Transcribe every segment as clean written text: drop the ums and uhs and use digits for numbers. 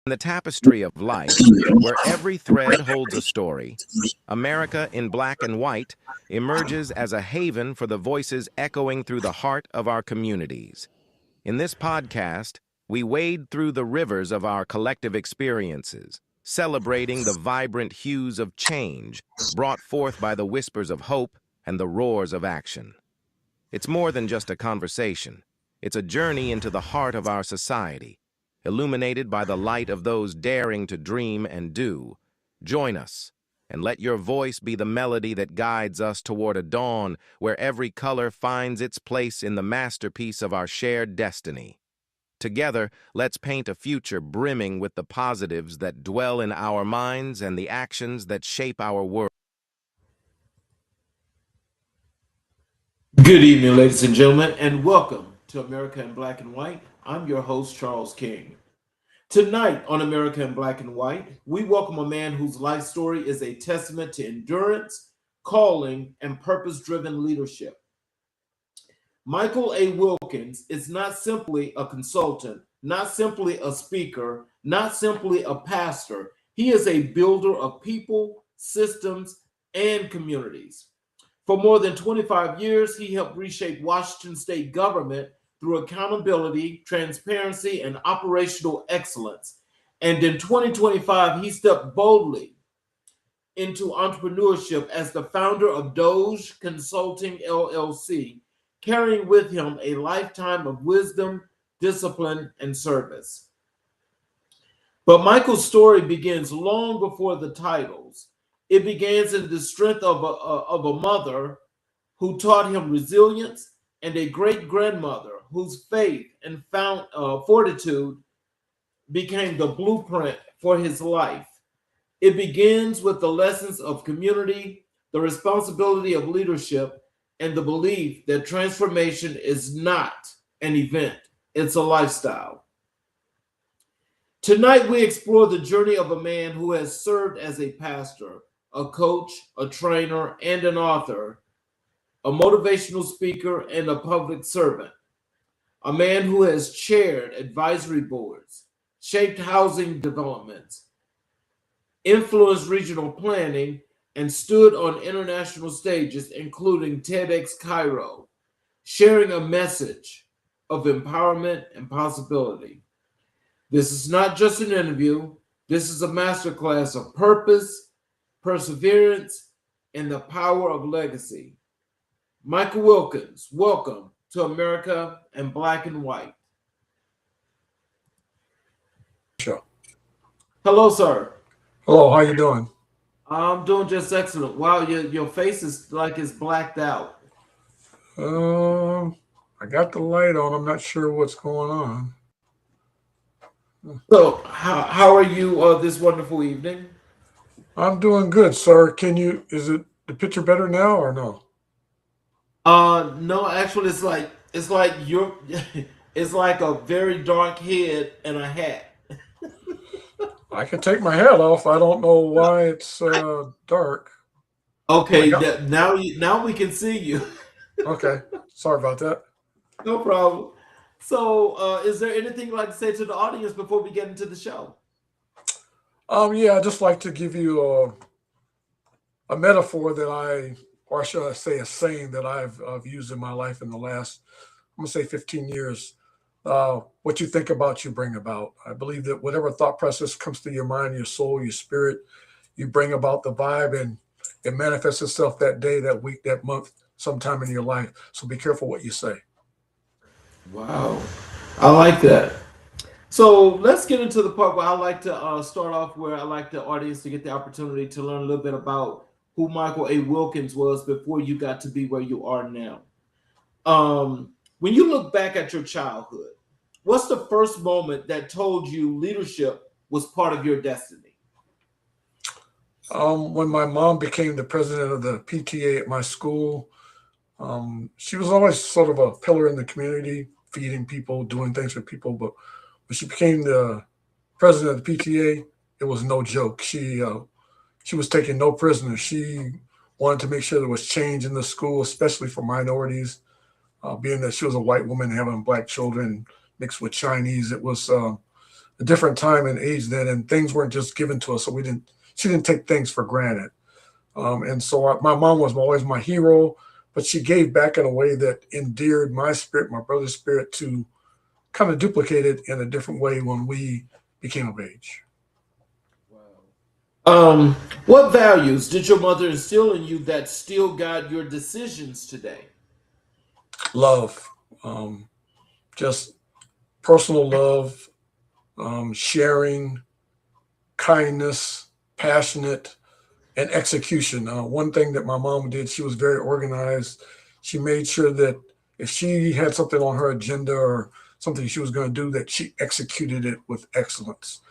The tapestry of life, where every thread holds a story, America in black and white emerges as a haven for the voices echoing through the heart of our communities. In this podcast, we wade through the rivers of our collective experiences, celebrating the vibrant hues of change brought forth by the whispers of hope and the roars of action. It's more than just a conversation. It's a journey into the heart of our society, illuminated by the light of those daring to dream and do. Join us, and let your voice be the melody that guides us toward a dawn where every color finds its place in the masterpiece of our shared destiny. Together, let's paint a future brimming with the positives that dwell in our minds and the actions that shape our world. Good evening, ladies and gentlemen, and welcome to America in Black and White. I'm your host, Charles King. Tonight on America in Black and White, we welcome a man whose life story is a testament to endurance, calling, and purpose-driven leadership. Michael A. Wilkins is not simply a consultant, not simply a speaker, not simply a pastor. He is a builder of people, systems, and communities. For more than 25 years, he helped reshape Washington state government through accountability, transparency, and operational excellence. And in 2025, he stepped boldly into entrepreneurship as the founder of Doge Consulting LLC, carrying with him a lifetime of wisdom, discipline, and service. But Michael's story begins long before the titles. It begins in the strength of a mother who taught him resilience and a great-grandmother whose faith and fortitude became the blueprint for his life. It begins with the lessons of community, the responsibility of leadership, and the belief that transformation is not an event, it's a lifestyle. Tonight, we explore the journey of a man who has served as a pastor, a coach, a trainer, and an author, a motivational speaker, and a public servant. A man who has chaired advisory boards, shaped housing developments, influenced regional planning, and stood on international stages, including TEDx Cairo, sharing a message of empowerment and possibility. This is not just an interview. This is a masterclass of purpose, perseverance, and the power of legacy. Michael Wilkins, welcome to America in Black and White. Sure. Hello, sir. Hello, how you doing? I'm doing just excellent. Wow, your face is like it's blacked out. I got the light on. I'm not sure what's going on. So, how are you this wonderful evening? I'm doing good, sir. Is it the picture better now or no? No, actually, it's like you're, it's like a very dark head and a hat. I can take my hat off. I don't know why it's dark. Okay, now we can see you. Okay, sorry about that. No problem. So, is there anything you'd like to say to the audience before we get into the show? Yeah, I'd just like to give you a metaphor or should I say a saying that I've used in my life in the last, I'm gonna say 15 years. What you think about, you bring about. I believe that whatever thought process comes to your mind, your soul, your spirit, you bring about the vibe, and it manifests itself that day, that week, that month, sometime in your life. So be careful what you say. Wow, I like that. So let's get into the part where I like to start off, where I like the audience to get the opportunity to learn a little bit about who Michael A. Wilkins was before you got to be where you are now. When you look back at your childhood, what's the first moment that told you leadership was part of your destiny? When my mom became the president of the PTA at my school, she was always sort of a pillar in the community, feeding people, doing things for people. But when she became the president of the PTA, it was no joke. She was taking no prisoners. She wanted to make sure there was change in the school, especially for minorities. Being that she was a white woman having black children mixed with Chinese, it was a different time and age then, and things weren't just given to us. So she didn't take things for granted. And so my mom was always my hero, but she gave back in a way that endeared my spirit, my brother's spirit, to kind of duplicate it in a different way when we became of age. What values did your mother instill in you that still guide your decisions today? Love, just personal love, sharing, kindness, passionate, and execution. One thing that my mom did, she was very organized. She made sure that if she had something on her agenda or something she was going to do, that she executed it with excellence,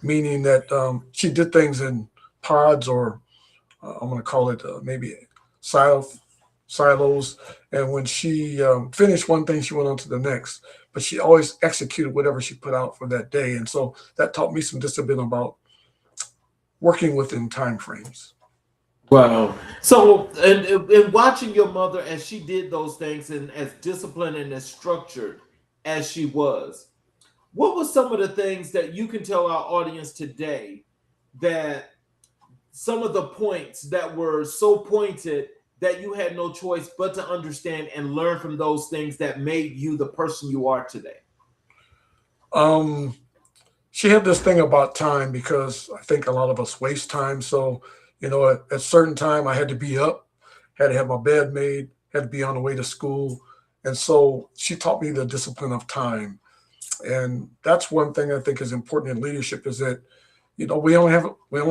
meaning that she did things in pods, or I'm going to call it maybe silos. And when she finished one thing, she went on to the next. But she always executed whatever she put out for that day. And so that taught me some discipline about working within time frames. Wow. So, and watching your mother as she did those things, and as disciplined and as structured as she was, what were some of the things that you can tell our audience today, that some of the points that were so pointed that you had no choice but to understand and learn from those things that made you the person you are today? She had this thing about time, because I think a lot of us waste time. So, at certain time I had to be up, had to have my bed made, had to be on the way to school. And so she taught me the discipline of time. And that's one thing I think is important in leadership, is that, we only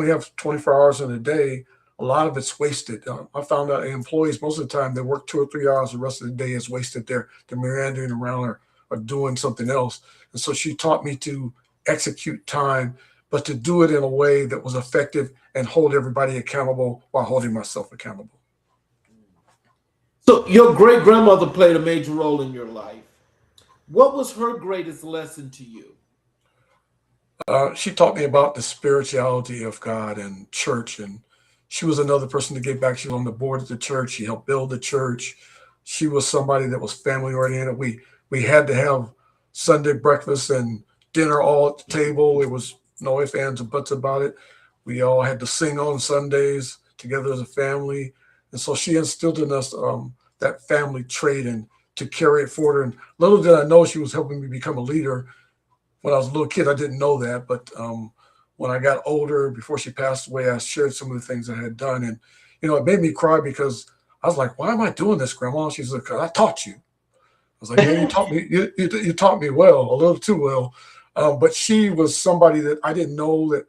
have 24 hours in a day. A lot of it's wasted. I found out employees, most of the time, they work 2 or 3 hours. The rest of the day is wasted. They're meandering around or doing something else. And so she taught me to execute time, but to do it in a way that was effective and hold everybody accountable while holding myself accountable. So your great grandmother played a major role in your life. What was her greatest lesson to you? She taught me about the spirituality of God and church, and she was another person to give back. She was on the board of the church. She helped build the church. She was somebody that was family oriented. We had to have Sunday breakfast and dinner all at the table. There was no ifs, ands, and buts about it. We all had to sing on Sundays together as a family. And so she instilled in us that family trait, and to carry it forward. And little did I know she was helping me become a leader. When I was a little kid, I didn't know that. But when I got older, before she passed away, I shared some of the things I had done. And, it made me cry, because I was like, why am I doing this, Grandma? She's like, I taught you. I was like, yeah, you taught me. You taught me well, a little too well. But she was somebody that I didn't know that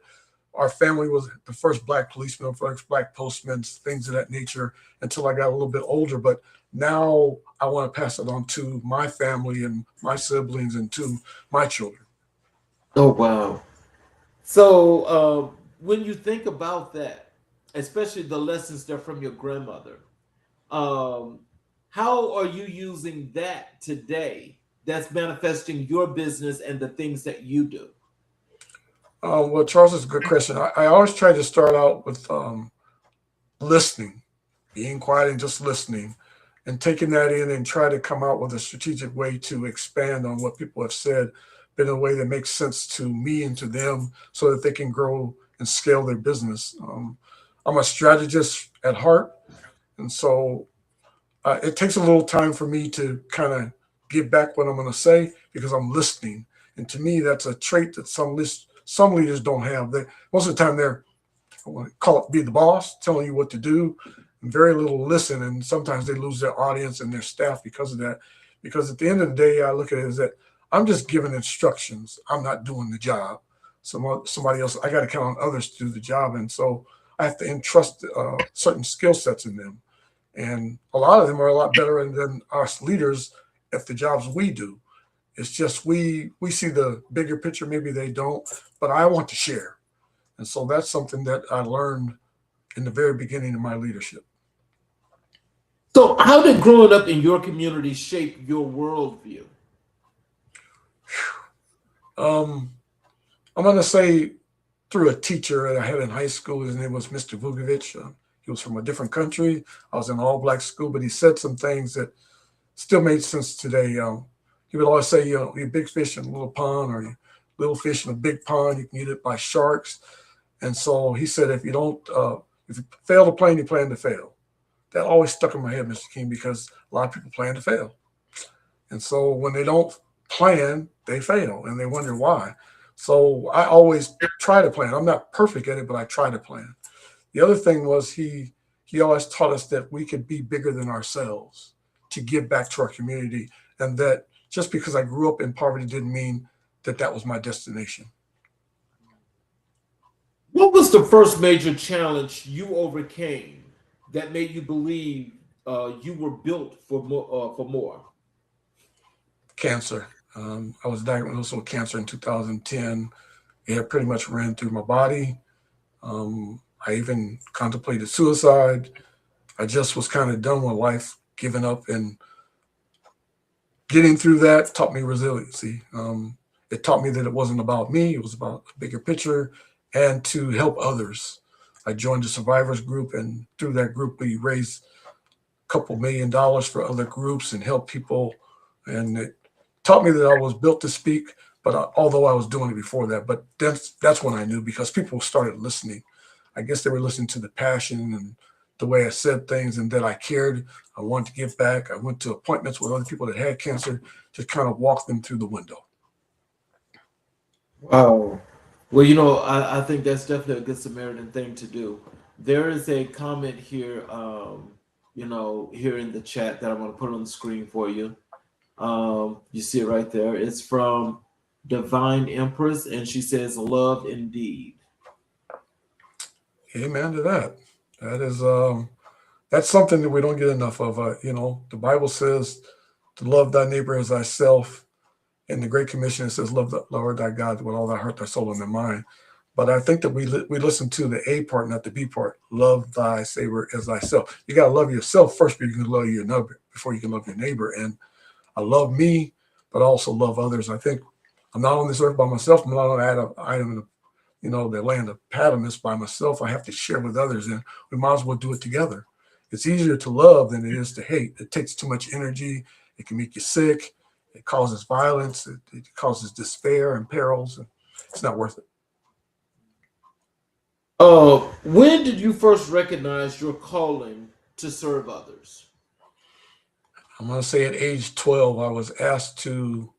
our family was the first Black policeman, first Black postman, things of that nature, until I got a little bit older. But now I want to pass it on to my family and my siblings and to my children. Oh, wow. So when you think about that, especially the lessons that are from your grandmother, how are you using that today that's manifesting your business and the things that you do? Well, Charles, is a good question. I always try to start out with listening, being quiet and just listening, and taking that in and try to come out with a strategic way to expand on what people have said, but in a way that makes sense to me and to them, so that they can grow and scale their business. I'm a strategist at heart, and so it takes a little time for me to kind of give back what I'm going to say, because I'm listening. And to me, that's a trait that some leaders don't have. Most of the time, they're, I want to call it, be the boss, telling you what to do, and very little listen. And sometimes they lose their audience and their staff because of that. Because at the end of the day, I look at it as that I'm just giving instructions. I'm not doing the job. Somebody else, I got to count on others to do the job. And so I have to entrust certain skill sets in them. And a lot of them are a lot better than us leaders at the jobs we do. It's just we see the bigger picture. Maybe they don't, but I want to share. And so that's something that I learned in the very beginning of my leadership. So how did growing up in your community shape your worldview? I'm going to say through a teacher that I had in high school. His name was Mr. Vukovic. He was from a different country. I was in an all-Black school, but he said some things that still made sense today. He would always say, you're a big fish in a little pond, or little fish in a big pond. You can get it by sharks. And so he said, if you fail to plan, you plan to fail. That always stuck in my head, Mr. King, because a lot of people plan to fail. And so when they don't plan, they fail and they wonder why. So I always try to plan. I'm not perfect at it, but I try to plan. The other thing was he always taught us that we could be bigger than ourselves to give back to our community, and that just because I grew up in poverty didn't mean that that was my destination. What was the first major challenge you overcame that made you believe you were built for more? Cancer. I was diagnosed with cancer in 2010. It had pretty much ran through my body. I even contemplated suicide. I just was kind of done with life, giving up, and getting through that taught me resiliency. It taught me that it wasn't about me, it was about a bigger picture and to help others. I joined the survivors group, and through that group, we raised a couple $1 million for other groups and help people. And it taught me that I was built to speak, but although I was doing it before that, but that's when I knew, because people started listening. I guess they were listening to the passion and the way I said things, and that I cared. I wanted to give back. I went to appointments with other people that had cancer to kind of walk them through the window. Wow. Well, I think that's definitely a good Samaritan thing to do. There is a comment here, here in the chat that I'm going to put on the screen for you. You see it right there. It's from Divine Empress, and she says, "Love indeed." Amen to that. That is, that's something that we don't get enough of. The Bible says to love thy neighbor as thyself. In the Great Commission, it says, love the Lord thy God with all thy heart, thy soul, and thy mind. But I think that we listen to the A part, not the B part. Love thy neighbor as thyself. You got to love yourself first before you can love your neighbor, before you can love your neighbor. And I love me, but I also love others. I think I'm not on this earth by myself. I'm not on an item in the land of Patamus by myself. I have to share with others, and we might as well do it together. It's easier to love than it is to hate. It takes too much energy. It can make you sick. It causes violence. It causes despair and perils. And it's not worth it. When did you first recognize your calling to serve others? I'm going to say at age 12, I was asked to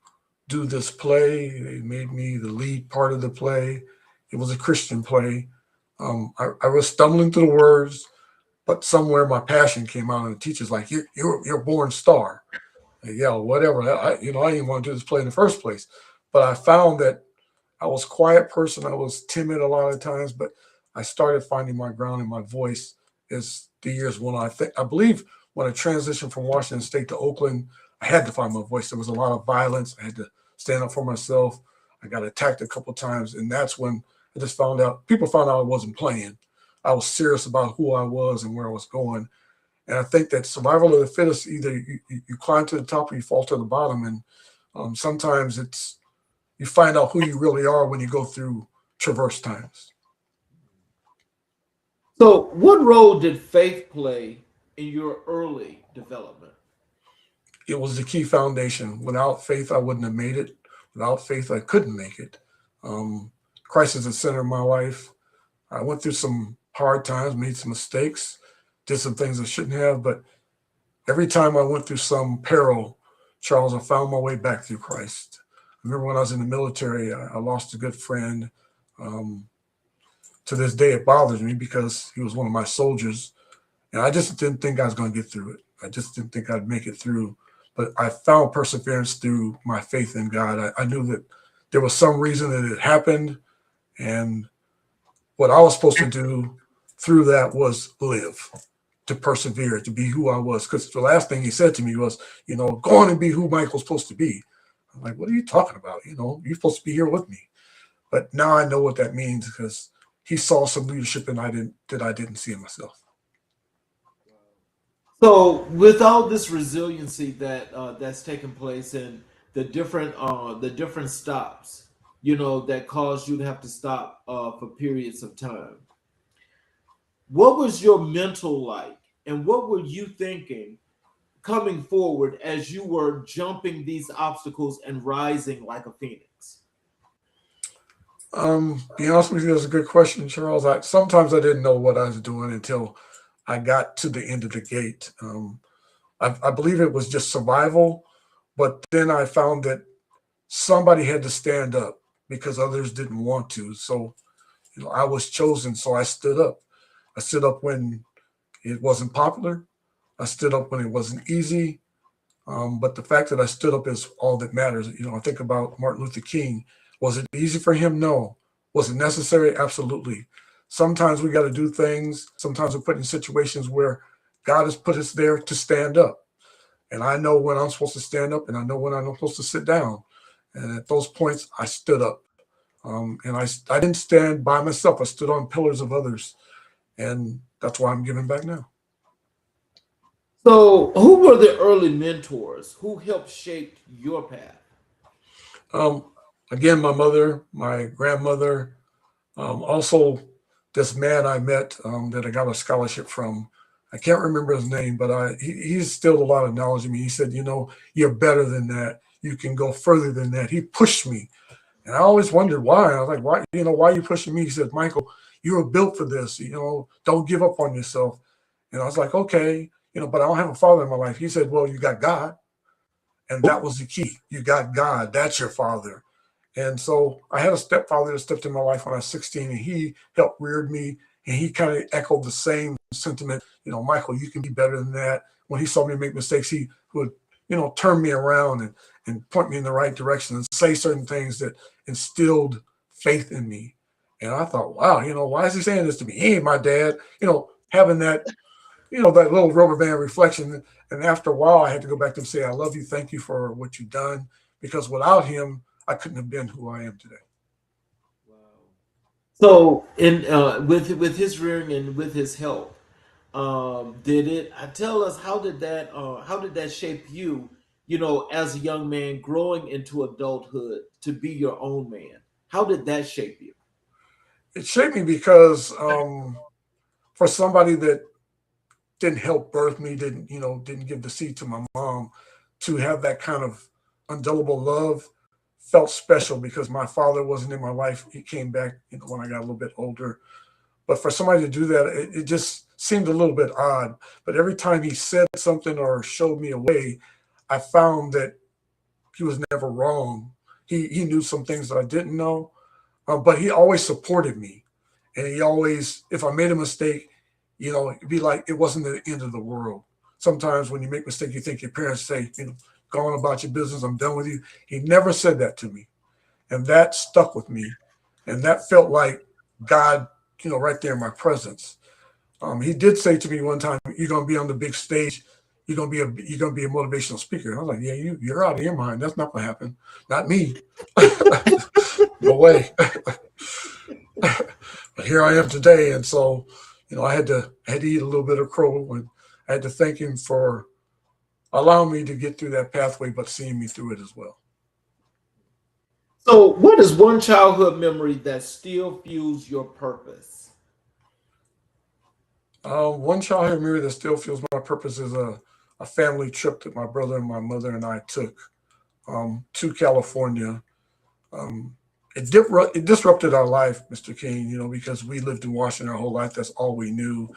do this play. They made me the lead part of the play. It was a Christian play. I was stumbling through the words, but somewhere my passion came out, and the teacher's like, "You're a born star." Yeah, whatever. I didn't want to do this play in the first place, but I found that I was a quiet person. I was timid a lot of times, but I started finding my ground and my voice as the years went on. I believe when I transitioned from Washington State to Oakland, I had to find my voice. There was a lot of violence. I had to stand up for myself. I got attacked a couple of times, and that's when I just people found out I wasn't playing. I was serious about who I was and where I was going. And I think that survival of the fittest, either you climb to the top or you fall to the bottom. And sometimes you find out who you really are when you go through traverse times. So what role did faith play in your early development? It was the key foundation. Without faith, I wouldn't have made it. Without faith, I couldn't make it. Christ is the center of my life. I went through some hard times, made some mistakes, did some things I shouldn't have, but every time I went through some peril, Charles, I found my way back through Christ. I remember when I was in the military, I lost a good friend. To this day, it bothers me because he was one of my soldiers, and I just didn't think I was going to get through it. I just didn't think I'd make it through, but I found perseverance through my faith in God. I knew that there was some reason that it happened, and what I was supposed to do through that was live, to persevere, to be who I was. Because the last thing he said to me was, go on and be who Michael's supposed to be. I'm like, what are you talking about? You're supposed to be here with me. But now I know what that means, because he saw some leadership that I didn't see in myself. So with all this resiliency that's taken place, and the different stops, that caused you to have to stop for periods of time, what was your mental like, and what were you thinking coming forward as you were jumping these obstacles and rising like a phoenix? Be honest with you, that's a good question, Charles. Sometimes I didn't know what I was doing until I got to the end of the gate. I believe it was just survival, but then I found that somebody had to stand up because others didn't want to. So, I was chosen, so I stood up. I stood up when it wasn't popular. I stood up when it wasn't easy. But the fact that I stood up is all that matters. I think about Martin Luther King. Was it easy for him? No. Was it necessary? Absolutely. Sometimes we got to do things. Sometimes we're put in situations where God has put us there to stand up. And I know when I'm supposed to stand up, and I know when I'm supposed to sit down. And at those points, I stood up. And I didn't stand by myself. I stood on pillars of others. And that's why I'm giving back now. So, who were the early mentors who helped shape your path? Um, Again, my mother, my grandmother, also this man I met that I got a scholarship from. I can't remember his name, but he instilled a lot of knowledge in me. He said, you're better than that. You can go further than that. He pushed me. And I always wondered why. I was like, why are you pushing me? He said, Michael, you were built for this. Don't give up on yourself. And I was like, okay, but I don't have a father in my life. He said, well, you got God. And that was the key. You got God. That's your father. And so I had a stepfather that stepped in my life when I was 16, and he helped reared me. And he kind of echoed the same sentiment, Michael, you can be better than that. When he saw me make mistakes, he would, turn me around and point me in the right direction and say certain things that instilled faith in me. And I thought, wow, why is he saying this to me? He ain't my dad, having that, that little rubber band reflection. And after a while, I had to go back to him and say, I love you. Thank you for what you've done. Because without him, I couldn't have been who I am today. Wow. So, in with his rearing and with his help, did it? Tell us, how did that shape you? As a young man growing into adulthood to be your own man. How did that shape you? It shaped me because for somebody that didn't help birth me, didn't give the seed to my mom, to have that kind of indelible love felt special because my father wasn't in my life. He came back, when I got a little bit older. But for somebody to do that, it just seemed a little bit odd. But every time he said something or showed me a way, I found that he was never wrong. He knew some things that I didn't know, but he always supported me. And he always, if I made a mistake, it'd be like it wasn't the end of the world. Sometimes when you make mistakes, you think your parents say, go on about your business, I'm done with you. He never said that to me. And that stuck with me. And that felt like God, right there in my presence. He did say to me one time, you're going to be on the big stage. You're going to be a motivational speaker. And I was like, yeah, you're out of your mind. That's not going to happen. Not me. No way. But here I am today. And so, I had to eat a little bit of crow, and I had to thank him for allowing me to get through that pathway, but seeing me through it as well. So, what is one childhood memory that still fuels your purpose? One childhood memory that still fuels my purpose is a family trip that my brother and my mother and I took to California. It disrupted our life, Mr. King, because we lived in Washington our whole life. That's all we knew.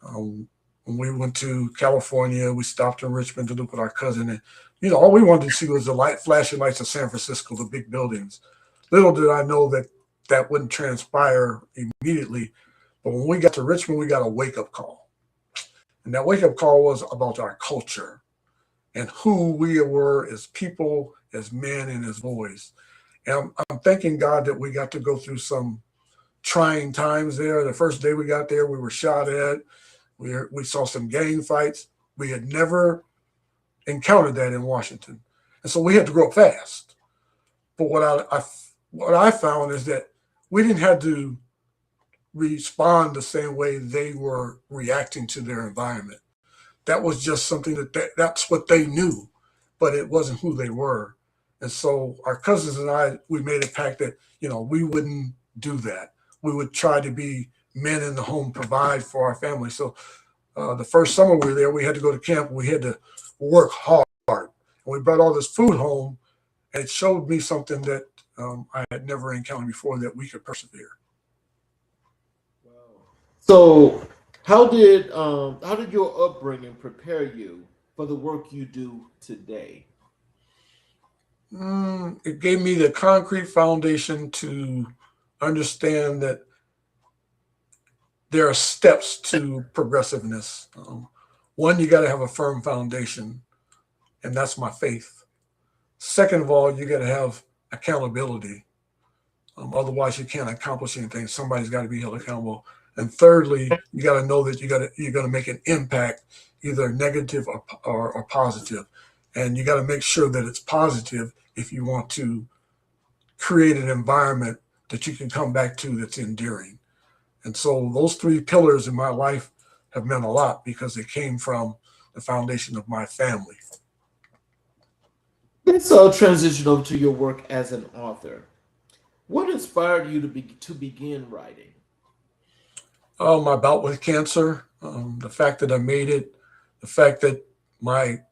When we went to California, we stopped in Richmond to look with our cousin. And, all we wanted to see was the flashing lights of San Francisco, the big buildings. Little did I know that wouldn't transpire immediately. But when we got to Richmond, we got a wake-up call. And that wake-up call was about our culture and who we were as people, as men, and as boys. And I'm thanking God that we got to go through some trying times there. The first day we got there, we were shot at. We saw some gang fights. We had never encountered that in Washington. And so we had to grow up fast. But what I found is that we didn't have to respond the same way they were reacting to their environment. That was just something that's what they knew, but it wasn't who they were. And so our cousins and I, we made a pact that, we wouldn't do that. We would try to be men in the home, provide for our family. So the first summer we were there, we had to go to camp. We had to work hard. And we brought all this food home, and it showed me something that I had never encountered before that we could persevere. So, how did your upbringing prepare you for the work you do today? It gave me the concrete foundation to understand that there are steps to progressiveness. One, you got to have a firm foundation, and that's my faith. Second of all, you got to have accountability. Otherwise, you can't accomplish anything. Somebody's got to be held accountable. And thirdly, you got to know that you're going to make an impact, either negative or positive. And you got to make sure that it's positive if you want to create an environment that you can come back to that's endearing. And so those three pillars in my life have meant a lot because they came from the foundation of my family. Let's transition over to your work as an author. What inspired you to begin writing? My bout with cancer, the fact that I made it, the fact that my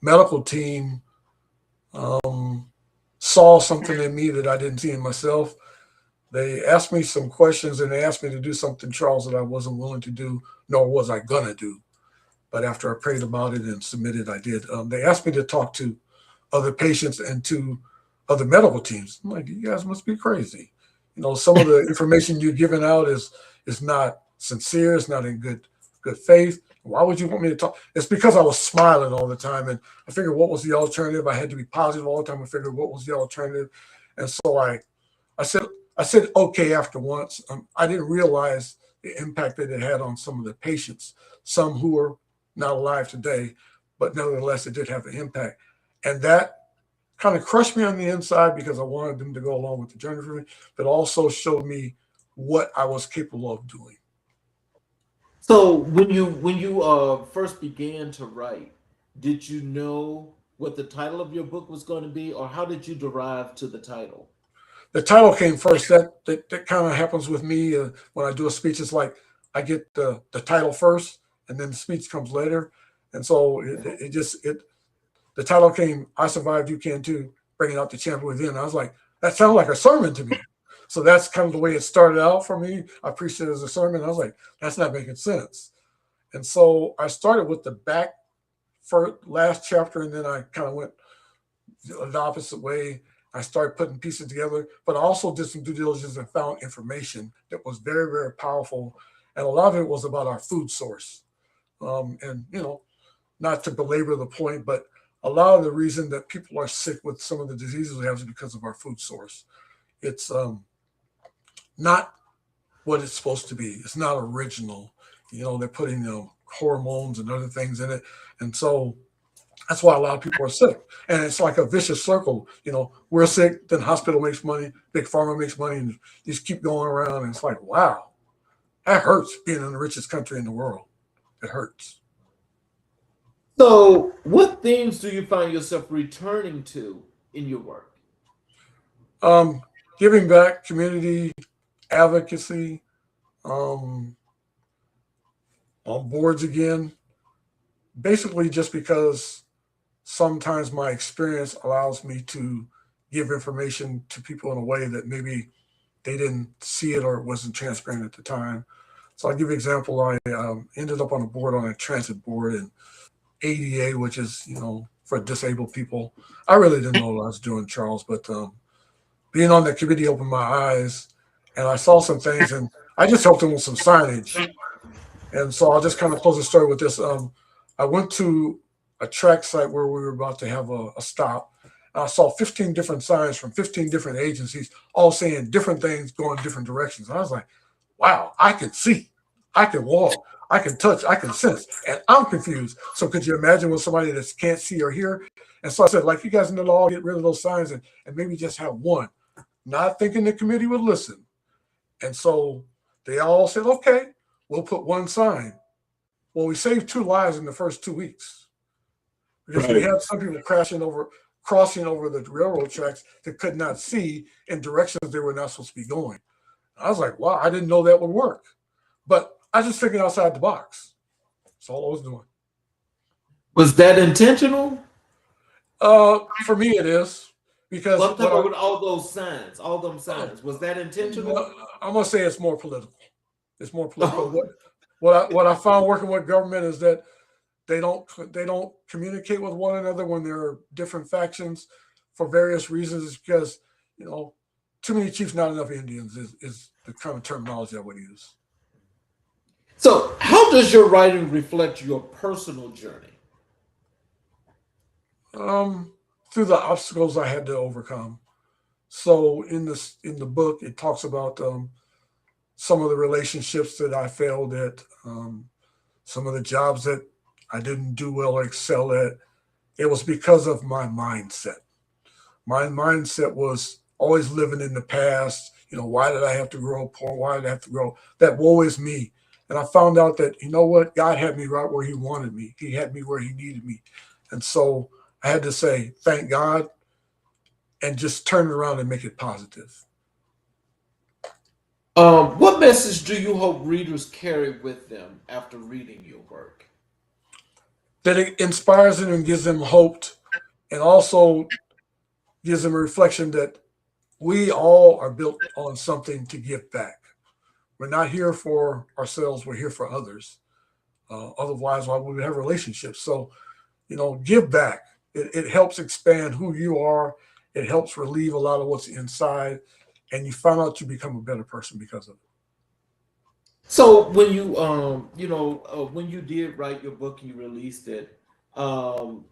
medical team saw something in me that I didn't see in myself. They asked me some questions and they asked me to do something, Charles, that I wasn't willing to do, nor was I gonna do. But after I prayed about it and submitted, I did. They asked me to talk to other patients and to other medical teams. I'm like, you guys must be crazy. You know, some of the information you're giving out is not sincere. It's not in good faith. Why would you want me to talk? It's because I was smiling all the time. And I figured, what was the alternative? I had to be positive all the time. I figured, what was the alternative? And so I said, okay, after once. I didn't realize the impact that it had on some of the patients, some who are not alive today, but nevertheless, it did have an impact. And that kind of crushed me on the inside because I wanted them to go along with the journey for me, but also showed me what I was capable of doing. So when you first began to write, did you know what the title of your book was going to be, or how did you derive to the title? The title came first. That kind of happens with me when I do a speech. It's like I get the title first, and then the speech comes later. And so the title came, I Survived, You Can Too, Bringing Out the Champion Within. I was like, that sounded like a sermon to me. So that's kind of the way it started out for me. I preached it as a sermon. I was like, that's not making sense. And so I started with the back for last chapter, and then I kind of went the opposite way. I started putting pieces together, but I also did some due diligence and found information that was very, very powerful. And a lot of it was about our food source. And, you know, not to belabor the point, but a lot of the reason that people are sick with some of the diseases we have is because of our food source. It's not what it's supposed to be. It's not original. You know, they're putting hormones and other things in it. And so that's why a lot of people are sick. And it's like a vicious circle. You know, we're sick, then hospital makes money, big pharma makes money, and you just keep going around. And it's like, wow, that hurts being in the richest country in the world. It hurts. So what themes do you find yourself returning to in your work? Giving back, community, advocacy, on boards again, basically just because sometimes my experience allows me to give information to people in a way that maybe they didn't see it or it wasn't transparent at the time. So I'll give you an example. I ended up on a board, on a transit board, and ADA, which is, you know, for disabled people. I really didn't know what I was doing, Charles, but being on that committee opened my eyes, and I saw some things, and I just helped them with some signage. And so I'll just kind of close the story with this. I went to a track site where we were about to have a stop. And I saw 15 different signs from 15 different agencies, all saying different things, going different directions. And I was like, wow, I can see, I can walk, I can touch, I can sense, and I'm confused. So could you imagine with somebody that can't see or hear? And so I said, like, you guys need to all get rid of those signs and maybe just have one, not thinking the committee would listen. And so they all said, okay, we'll put one sign. Well, we saved 2 lives in the first 2 weeks because we had some people crossing over the railroad tracks that could not see in directions they were not supposed to be going. I was like, wow, I didn't know that would work. But I just thinking outside the box. That's all I was doing. Was that intentional? For me, it is. because Well, I'm talking about all those signs, all them signs. Was that intentional? I'm gonna say it's more political. It's more political. What I found working with government is that they don't communicate with one another when there are different factions for various reasons. Because too many chiefs, not enough Indians is the kind of terminology I would use. So, how does your writing reflect your personal journey? Through the obstacles I had to overcome. So in the book, it talks about some of the relationships that I failed at, some of the jobs that I didn't do well or excel at. It was because of my mindset. My mindset was always living in the past. Why did I have to grow up poor? Why did I have to grow? That woe is me. And I found out that, what? God had me right where he wanted me. He had me where he needed me. And so I had to say, thank God, and just turn it around and make it positive. What message do you hope readers carry with them after reading your work? That it inspires them and gives them hope, and also gives them a reflection that we all are built on something to give back. We're not here for ourselves, we're here for others. Otherwise, why would we have relationships? So, give back. It helps expand who you are. It helps relieve a lot of what's inside, and you find out you become a better person because of it. So when you when you did write your book and you released it, how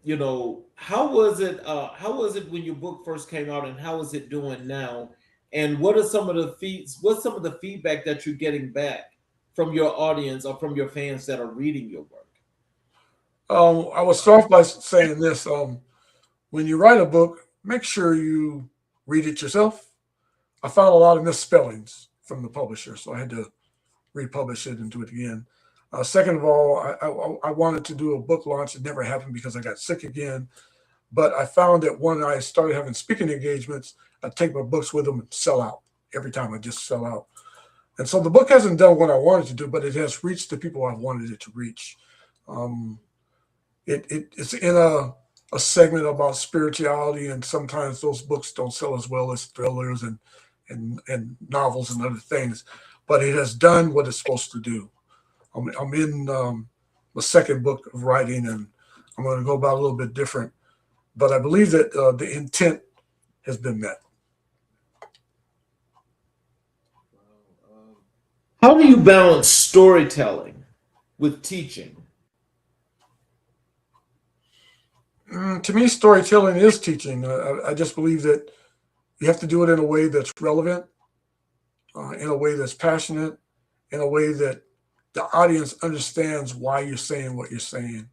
was it? How was it when your book first came out, and how is it doing now? And what are some of the what's some of the feedback that you're getting back from your audience or from your fans that are reading your work? I will start off by saying this: when you write a book, make sure you read it yourself. I found a lot of misspellings from the publisher, so I had to republish it and do it again. Second of all, I wanted to do a book launch. It never happened because I got sick again. But I found that when I started having speaking engagements, I'd take my books with them and sell out. Every time I just sell out. And so the book hasn't done what I wanted to do, but it has reached the people I wanted it to reach. It's in a segment about spirituality, and sometimes those books don't sell as well as thrillers and novels and other things. But it has done what it's supposed to do. I'm in the second book of writing, and I'm going to go about a little bit different. But I believe that the intent has been met. How do you balance storytelling with teaching? To me, storytelling is teaching. I just believe that you have to do it in a way that's relevant, in a way that's passionate, in a way that the audience understands why you're saying what you're saying.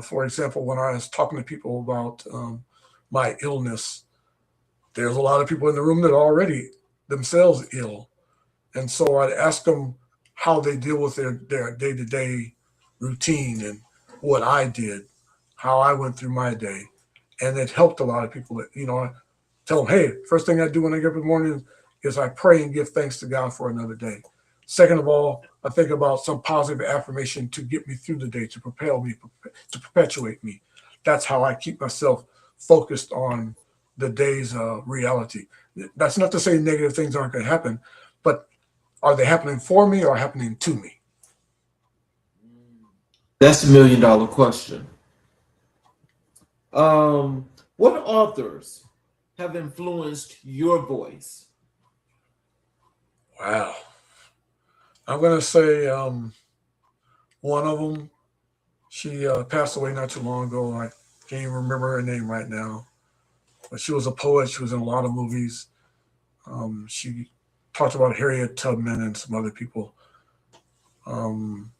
For example, when I was talking to people about my illness, there's a lot of people in the room that are already themselves ill. And so I'd ask them how they deal with their day-to-day routine and what I did, how I went through my day. And it helped a lot of people. I tell them, hey, first thing I do when I get up in the morning is I pray and give thanks to God for another day. Second of all, I think about some positive affirmation to get me through the day, to propel me, to perpetuate me. That's how I keep myself focused on the day's reality. That's not to say negative things aren't going to happen, but are they happening for me or happening to me? That's $1 million question. What authors have influenced your voice? Wow. I'm going to say one of them. She passed away not too long ago. I can't even remember her name right now. But she was a poet. She was in a lot of movies. She talked about Harriet Tubman and some other people. Martin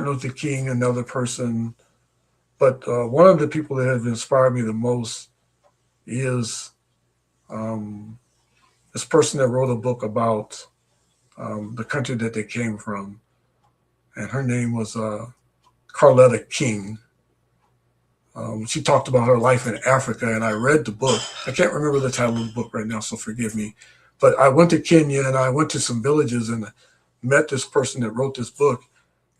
Luther King, another person. But one of the people that have inspired me the most is this person that wrote a book about the country that they came from. And her name was Carletta King. She talked about her life in Africa, and I read the book. I can't remember the title of the book right now, so forgive me. But I went to Kenya, and I went to some villages and met this person that wrote this book.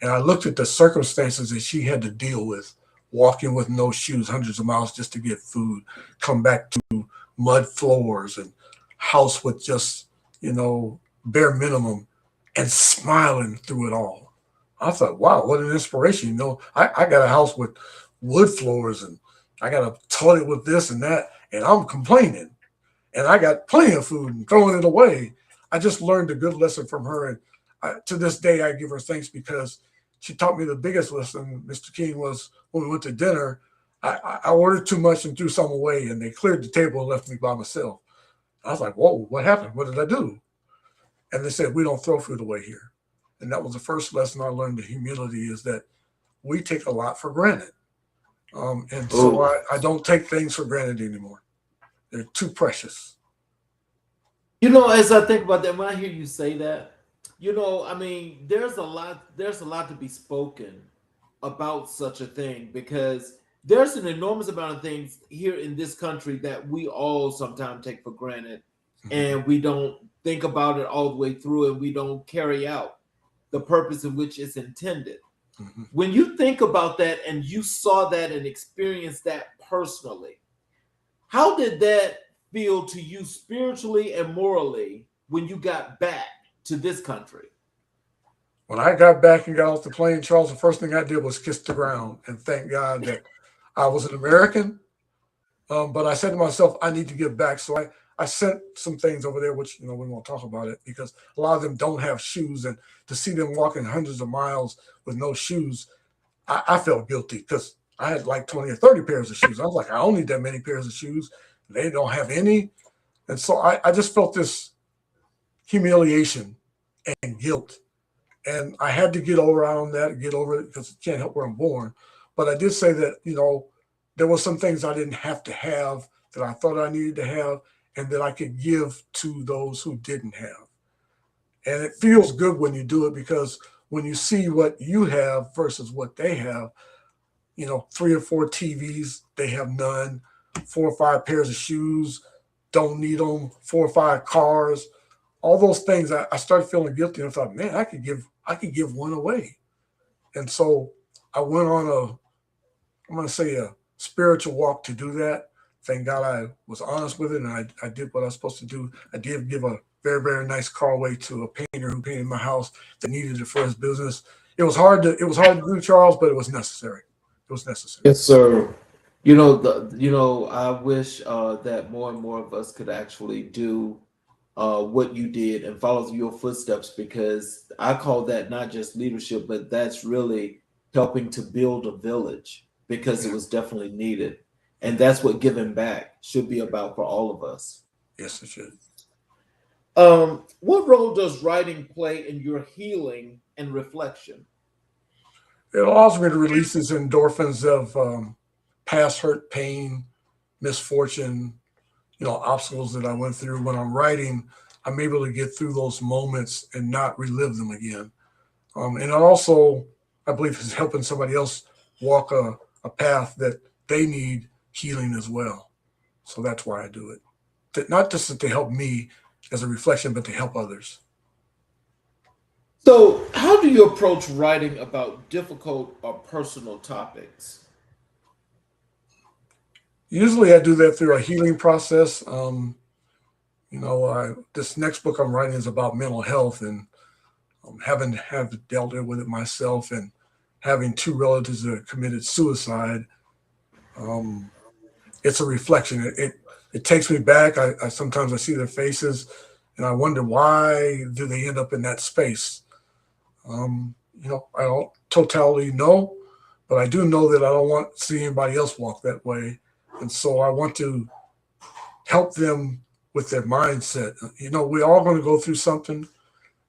And I looked at the circumstances that she had to deal with, walking with no shoes, hundreds of miles just to get food, come back to mud floors and house with just, bare minimum, and smiling through it all. I thought, wow, what an inspiration. I got a house with wood floors and I got a toilet with this and that, and I'm complaining. And I got plenty of food and throwing it away. I just learned a good lesson from her. And to this day, I give her thanks because she taught me the biggest lesson, Mr. King, was when we went to dinner. I ordered too much and threw some away, and they cleared the table and left me by myself. I was like, whoa, what happened? What did I do? And they said, we don't throw food away here. And that was the first lesson I learned of humility, is that we take a lot for granted. So I don't take things for granted anymore. They're too precious. As I think about that, when I hear you say that, there's a lot to be spoken about such a thing, because there's an enormous amount of things here in this country that we all sometimes take for granted, and we don't think about it all the way through, and we don't carry out the purpose in which it's intended. Mm-hmm. When you think about that and you saw that and experienced that personally, how did that feel to you spiritually and morally when you got back to this country? When I got back and got off the plane, Charles, the first thing I did was kiss the ground and thank God that I was an American. But I said to myself, I need to give back. So I sent some things over there, which, we won't talk about it, because a lot of them don't have shoes. And to see them walking hundreds of miles with no shoes, I felt guilty, because I had like 20 or 30 pairs of shoes. I was like, I don't need that many pairs of shoes. They don't have any. And so I just felt this humiliation and guilt. And I had to get over it, because I can't help where I'm born. But I did say that, there were some things I didn't have to have that I thought I needed to have, and that I could give to those who didn't have. And it feels good when you do it, because when you see what you have versus what they have, 3 or 4 TVs, they have none, 4 or 5 pairs of shoes, don't need them, 4 or 5 cars, all those things. I started feeling guilty, and I thought, man, I could give one away. And so I went on a spiritual walk to do that. Thank God I was honest with it, and I did what I was supposed to do. I did give a very, very nice car away to a painter who painted my house that needed it for his business. It was hard to do, Charles, but it was necessary. It was necessary. Yes, sir. I wish that more and more of us could actually do what you did and follow your footsteps, because I call that not just leadership, but that's really helping to build a village, because it was definitely needed. And that's what giving back should be about for all of us. Yes, it should. What role does writing play in your healing and reflection? It allows me to release these endorphins of past hurt, pain, misfortune, obstacles that I went through. When I'm writing, I'm able to get through those moments and not relive them again. And it also, I believe, is helping somebody else walk a path that they need healing as well. So that's why I do it. Not just to help me as a reflection, but to help others. So how do you approach writing about difficult or personal topics? Usually I do that through a healing process. This next book I'm writing is about mental health, and having dealt with it myself, and having 2 relatives that have committed suicide. It's a reflection. It takes me back. I sometimes I see their faces, and I wonder, why do they end up in that space? I don't totally know, but I do know that I don't want to see anybody else walk that way. And so I want to help them with their mindset. We're all going to go through something.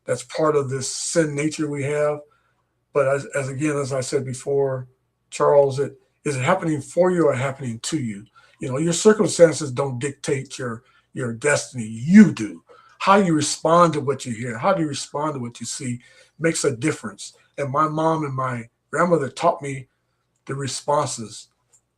That's part of this sin nature we have. But as I said before, Charles, is it happening for you or happening to you? Your circumstances don't dictate your destiny. You do. How you respond to what you hear, how do you respond to what you see, makes a difference. And my mom and my grandmother taught me the responses,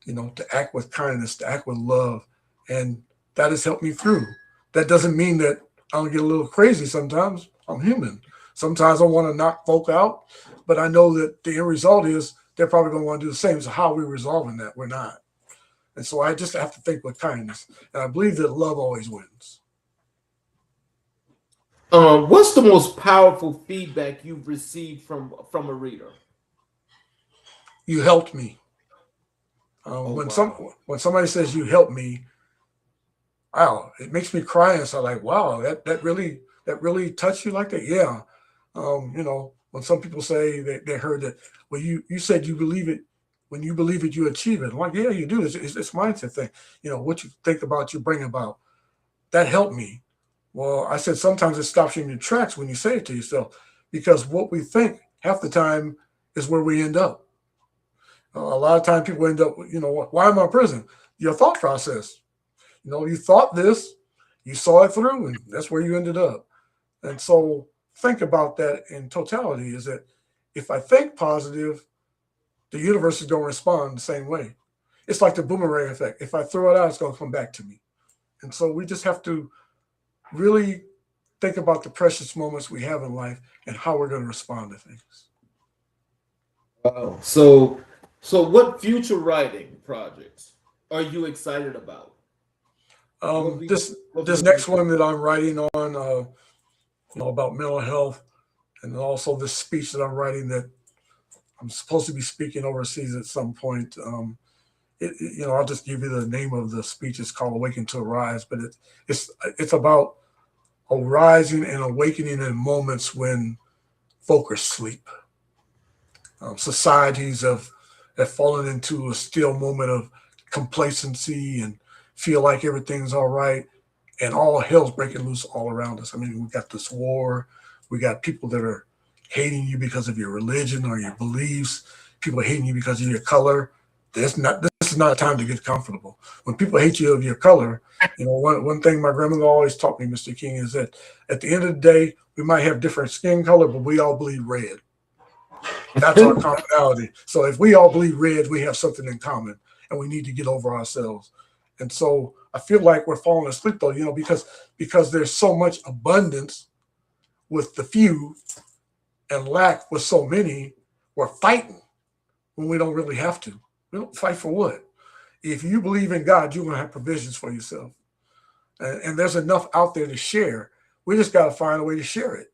to act with kindness, to act with love. And that has helped me through. That doesn't mean that I don't get a little crazy sometimes. I'm human. Sometimes I want to knock folk out, but I know that the end result is they're probably going to want to do the same. So how are we resolving that? We're not. And so I just have to think with kindness. And I believe that love always wins. What's the most powerful feedback you've received from a reader? You helped me. Wow. When somebody says you helped me, wow, it makes me cry. And so like, wow, that really touched you like that. Yeah. When some people say they heard that, well, you said you believe it. When you believe it, you achieve it. I'm like, yeah, you do. It's mindset thing. What you think about, you bring about. That helped me. Well, I said sometimes it stops you in your tracks when you say it to yourself, because what we think half the time is where we end up. A lot of times people end up, why am I in prison? Your thought process. You thought this, you saw it through, and that's where you ended up. And so think about that in totality, is that if I think positive, the universe is going to respond the same way. It's like the boomerang effect. If I throw it out, it's going to come back to me. And so we just have to really think about the precious moments we have in life and how we're going to respond to things. Wow. So what future writing projects are you excited about? This next one that I'm writing on, about mental health, and also this speech that I'm writing that I'm supposed to be speaking overseas at some point. I'll just give you the name of the speech. It's called "Awaken to Arise," but it's about arising and awakening in moments when folk are asleep. Societies have fallen into a still moment of complacency and feel like everything's all right, and all hell's breaking loose all around us. I mean, we got this war, we got people that are hating you because of your religion or your beliefs, people hating you because of your color. This is not a time to get comfortable. When people hate you of your color, one thing my grandmother always taught me, Mr. King, is that at the end of the day, we might have different skin color, but we all bleed red. That's our commonality. So if we all bleed red, we have something in common, and we need to get over ourselves. And so I feel like we're falling asleep, though, because there's so much abundance with the few and lack with so many. We're fighting when we don't really have to. We don't fight for what? If you believe in God, you're going to have provisions for yourself. And there's enough out there to share. We just got to find a way to share it.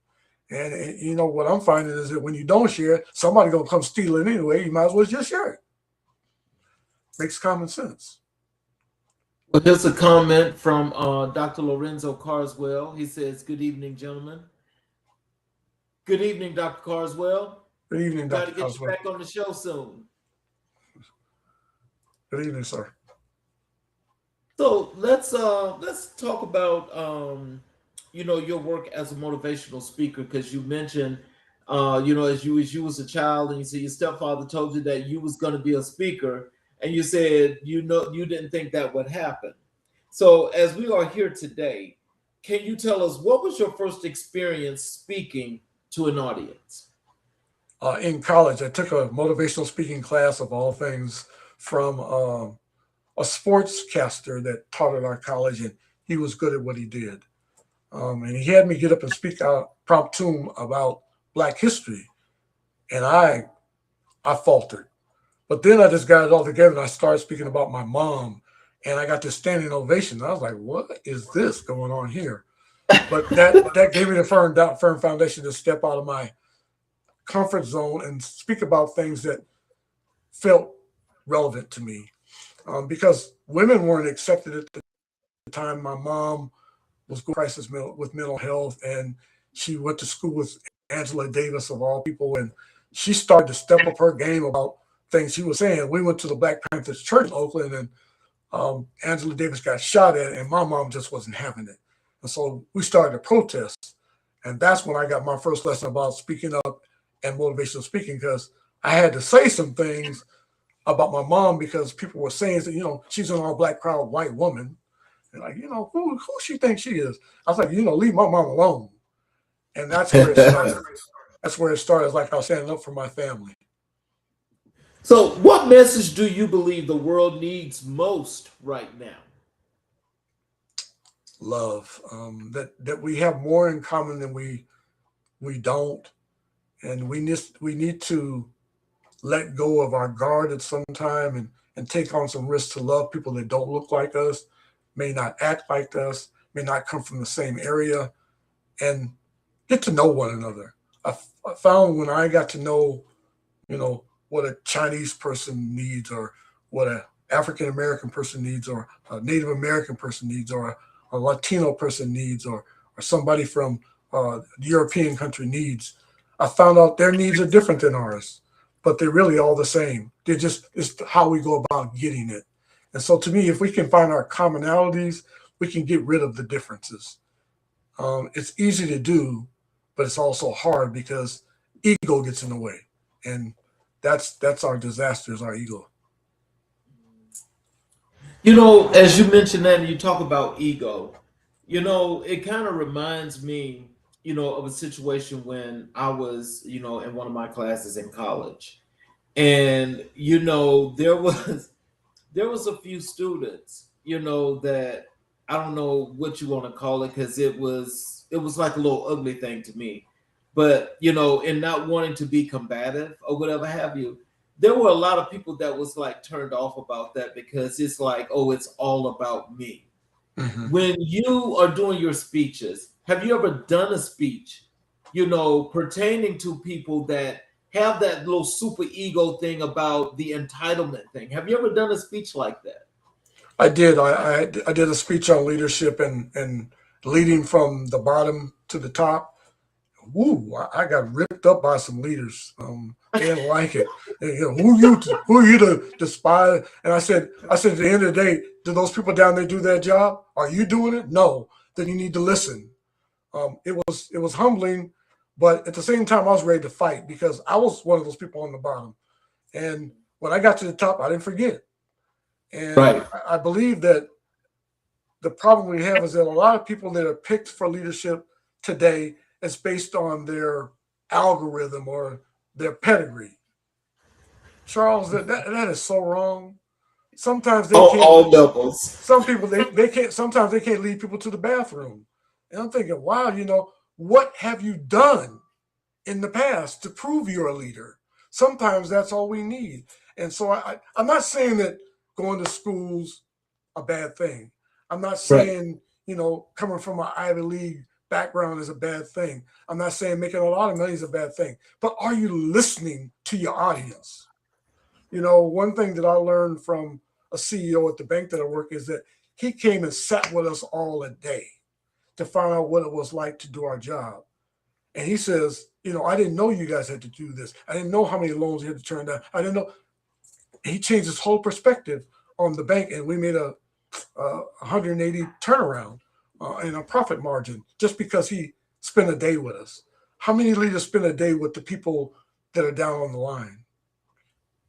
And what I'm finding is that when you don't share it, somebody's going to come steal it anyway. You might as well just share it. Makes common sense. Well, here's a comment from Dr. Lorenzo Carswell. He says, "Good evening, gentlemen." Good evening, Dr. Carswell. Good evening, Dr. Got to get you back on the show soon. Good evening, sir. So let's talk about your work as a motivational speaker, because you mentioned as you was a child, and you said your stepfather told you that you was going to be a speaker, and you said you didn't think that would happen. So as we are here today, can you tell us what was your first experience speaking to an audience? In college, I took a motivational speaking class, of all things, from a sportscaster that taught at our college, and he was good at what he did. And he had me get up and speak out promptum about Black history, and I faltered. But then I just got it all together, and I started speaking about my mom, and I got this standing ovation. I was like, "What is this going on here?" But that gave me the firm foundation to step out of my comfort zone and speak about things that felt relevant to me, because women weren't accepted at the time. My mom was going through crisis with mental health, and she went to school with Angela Davis, of all people, and she started to step up her game about things she was saying. We went to the Black Panthers Church in Oakland, and Angela Davis got shot at, and my mom just wasn't having it. And so we started a protest, and that's when I got my first lesson about speaking up and motivational speaking, because I had to say some things about my mom, because people were saying that, she's an all-Black crowd, white woman. And like, who she thinks she is? I was like, leave my mom alone. And that's where it started. That's where it started. Like I was standing up for my family. So what message do you believe the world needs most right now? Love. That we have more in common than we don't. And we need to let go of our guard at some time and take on some risks to love people that don't look like us, may not act like us, may not come from the same area, and get to know one another. I found when I got to know, what a Chinese person needs, or what a African American person needs, or a Native American person needs, or a Latino person needs, or somebody from the European country needs. I found out their needs are different than ours, but they're really all the same. It's how we go about getting it. And so to me, if we can find our commonalities, we can get rid of the differences. It's easy to do, but it's also hard because ego gets in the way. And that's our disaster, is our ego. As you mentioned that and you talk about ego, it kind of reminds me, of a situation when I was, in one of my classes in college. And, there was a few students, that I don't know what you want to call it, because it was like a little ugly thing to me. But, in not wanting to be combative or whatever have you, there were a lot of people that was like turned off about that, because it's like, oh, it's all about me. Mm-hmm. When you are doing your speeches, have you ever done a speech, pertaining to people that have that little super ego thing about the entitlement thing? Have you ever done a speech like that? I did. I did a speech on leadership and leading from the bottom to the top. Woo! I got ripped up by some leaders. They didn't like it. Who are you to despise? And I said, at the end of the day, do those people down there do their job? Are you doing it? No. Then you need to listen. It was humbling, but at the same time, I was ready to fight, because I was one of those people on the bottom. And when I got to the top, I didn't forget. And right. I believe that the problem we have is that a lot of people that are picked for leadership today, it's based on their algorithm or their pedigree. Charles, that is so wrong. Sometimes they can't. All levels. Some people they can't. Sometimes they can't lead people to the bathroom. And I'm thinking, wow, what have you done in the past to prove you're a leader? Sometimes that's all we need. And so I'm not saying that going to school's a bad thing. I'm not saying, coming from an Ivy League background is a bad thing. I'm not saying making a lot of money is a bad thing. But are you listening to your audience? One thing that I learned from a CEO at the bank that I work is that he came and sat with us all a day to find out what it was like to do our job. And he says, I didn't know you guys had to do this. I didn't know how many loans you had to turn down. I didn't know. He changed his whole perspective on the bank, and we made a 180 turnaround in a profit margin just because he spent a day with us. How many leaders spend a day with the people that are down on the line?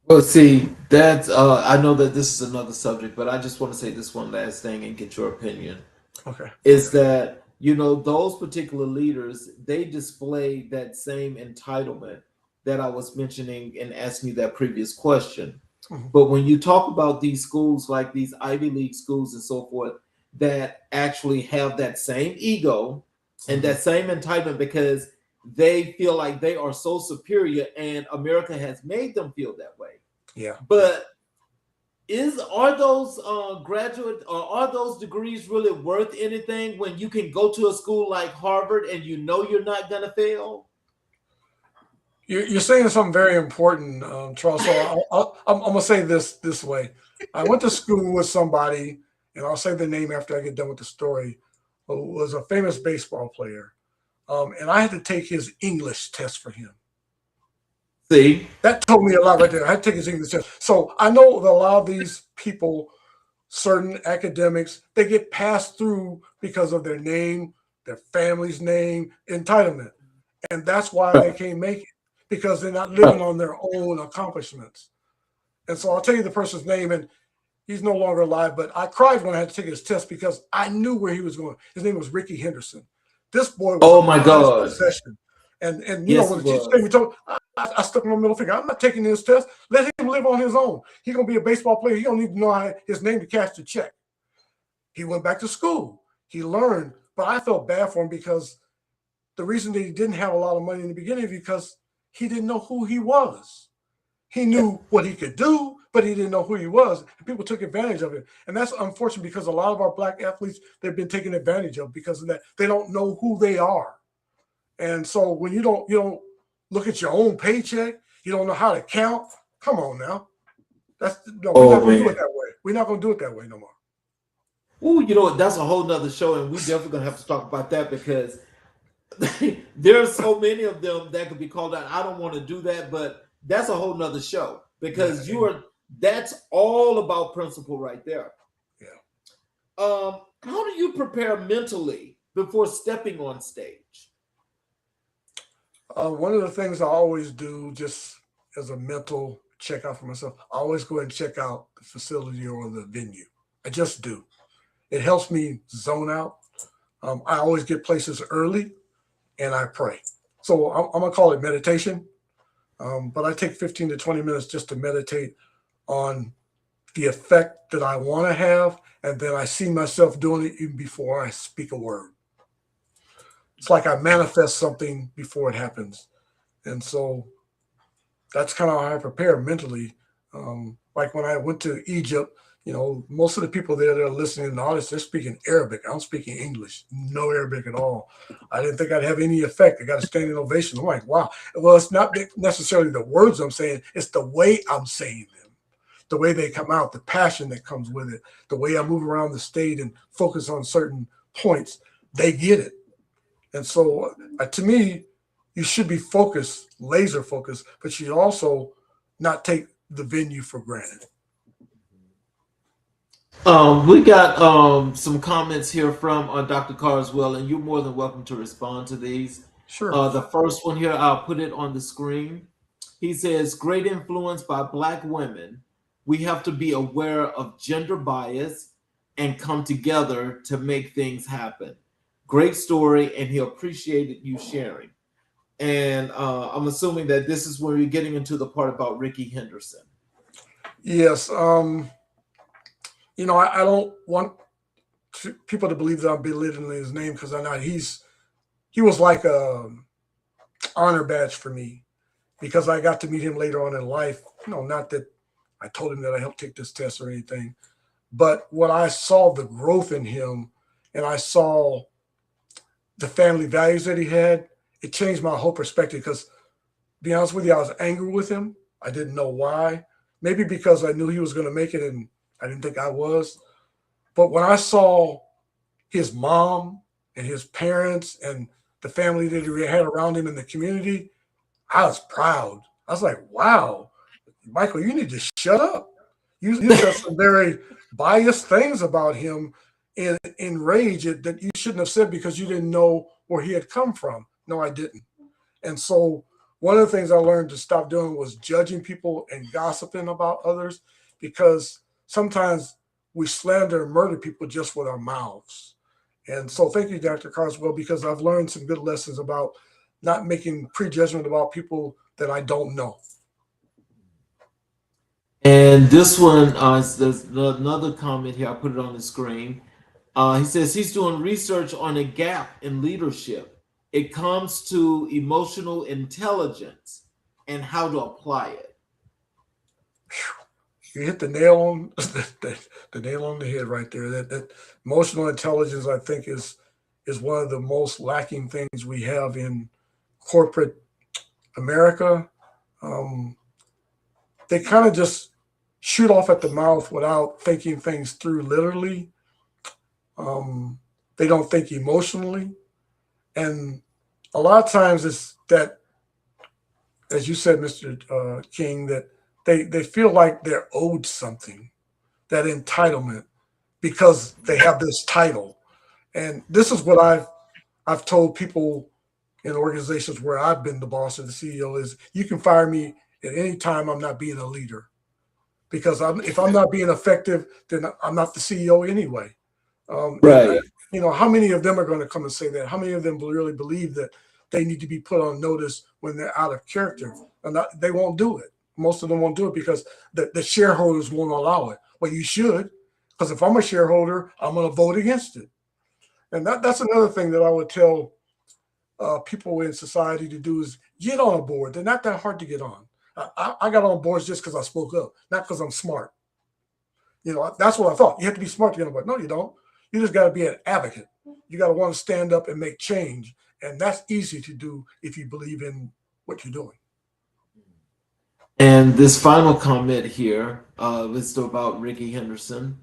Well, see, that's I know that this is another subject, but I just want to say this one last thing and get your opinion. Okay. Is that, those particular leaders, they display that same entitlement that I was mentioning and asking you that previous question. Mm-hmm. But when you talk about these schools, like these Ivy League schools and so forth, that actually have that same ego and that same entitlement because they feel like they are so superior, and America has made them feel that way. Yeah. But are those graduate or are those degrees really worth anything when you can go to a school like Harvard and you're not going to fail? You're saying something very important, Charles. So I'm going to say this way. I went to school with somebody, and I'll say the name after I get done with the story, who was a famous baseball player. And I had to take his English test for him. See? That told me a lot right there. I had to take his English test. So I know that a lot of these people, certain academics, they get passed through because of their name, their family's name, entitlement. And that's why they can't make it, because they're not living on their own accomplishments. And so I'll tell you the person's name, and he's no longer alive, but I cried when I had to take his test because I knew where he was going. His name was Ricky Henderson. This boy was my God. Possession. And when the teacher came, we told I stuck my middle finger. I'm not taking this test. Let him live on his own. He's gonna be a baseball player. He don't need to know his name to cash the check. He went back to school. He learned, but I felt bad for him because the reason that he didn't have a lot of money in the beginning is because he didn't know who he was. He knew what he could do, but he didn't know who he was. And people took advantage of it. And that's unfortunate because a lot of our black athletes, they've been taken advantage of because of that. They don't know who they are. And so when you don't look at your own paycheck, you don't know how to count. Come on now. We're not going to do it that way. We're not going to do it that way no more. Oh, you know what? That's a whole nother show, and we definitely going to have to talk about that because there's so many of them that could be called out. I don't want to do that, but that's a whole nother show because that's all about principle right there. Yeah. How do you prepare mentally before stepping on stage? One of the things I always do, just as a mental checkout for myself, I always go and check out the facility or the venue. I just do. It helps me zone out. I always get places early and I pray. So I'm going to call it meditation. But I take 15 to 20 minutes just to meditate on the effect that I want to have. And then I see myself doing it even before I speak a word. It's like I manifest something before it happens. And so that's kind of how I prepare mentally. Like when I went to Egypt, most of the people there that are listening in the audience, they're speaking Arabic. I'm speaking English, no Arabic at all. I didn't think I'd have any effect. I got a standing ovation. I'm like, wow. Well, it's not necessarily the words I'm saying. It's the way I'm saying them, the way they come out, the passion that comes with it, the way I move around the stage and focus on certain points. They get it. And so to me, you should be focused, laser focused, but you also not take the venue for granted. We got some comments here from Dr. Carswell, and you're more than welcome to respond to these. Sure. The first one here, I'll put it on the screen. He says, great influence by Black women. We have to be aware of gender bias and come together to make things happen. Great story, and he appreciated you sharing. And I'm assuming that this is where you're getting into the part about Ricky Henderson. Yes. I don't want people to believe that I'm belittling his name because I'm not. He was like a honor badge for me because I got to meet him later on in life. Not that I told him that I helped take this test or anything, but when I saw the growth in him and I saw the family values that he had, it changed my whole perspective because, to be honest with you, I was angry with him. I didn't know why. Maybe because I knew he was going to make it and I didn't think I was. But when I saw his mom and his parents and the family that he had around him in the community, I was proud. I was like, wow, Michael, you need to shut up. You said some very biased things about him in rage that you shouldn't have said because you didn't know where he had come from. No, I didn't. And so one of the things I learned to stop doing was judging people and gossiping about others because sometimes we slander and murder people just with our mouths. And so thank you, Dr. Carswell, because I've learned some good lessons about not making prejudgment about people that I don't know. And this one, there's another comment here. I put it on the screen. He says he's doing research on a gap in leadership. It comes to emotional intelligence and how to apply it. You hit the nail on the nail on the head right there. That emotional intelligence, I think, is one of the most lacking things we have in corporate America. They kind of just shoot off at the mouth without thinking things through literally. They don't think emotionally. And a lot of times it's that, as you said, Mr. King, that they feel like they're owed something, that entitlement, because they have this title. And this is what I've told people in organizations where I've been the boss or the CEO is you can fire me at any time I'm not being a leader. Because if I'm not being effective, then I'm not the CEO anyway. Right. How many of them are going to come and say that? How many of them really believe that they need to be put on notice when they're out of character? And they won't do it. Most of them won't do it because the shareholders won't allow it. Well, you should, because if I'm a shareholder, I'm going to vote against it. And that's another thing that I would tell people in society to do is get on a board. They're not that hard to get on. I got on boards just because I spoke up, not because I'm smart. You know, that's what I thought. You have to be smart to get on board. No, you don't. You just got to be an advocate. You got to want to stand up and make change. And that's easy to do if you believe in what you're doing. And this final comment here, is about Ricky Henderson,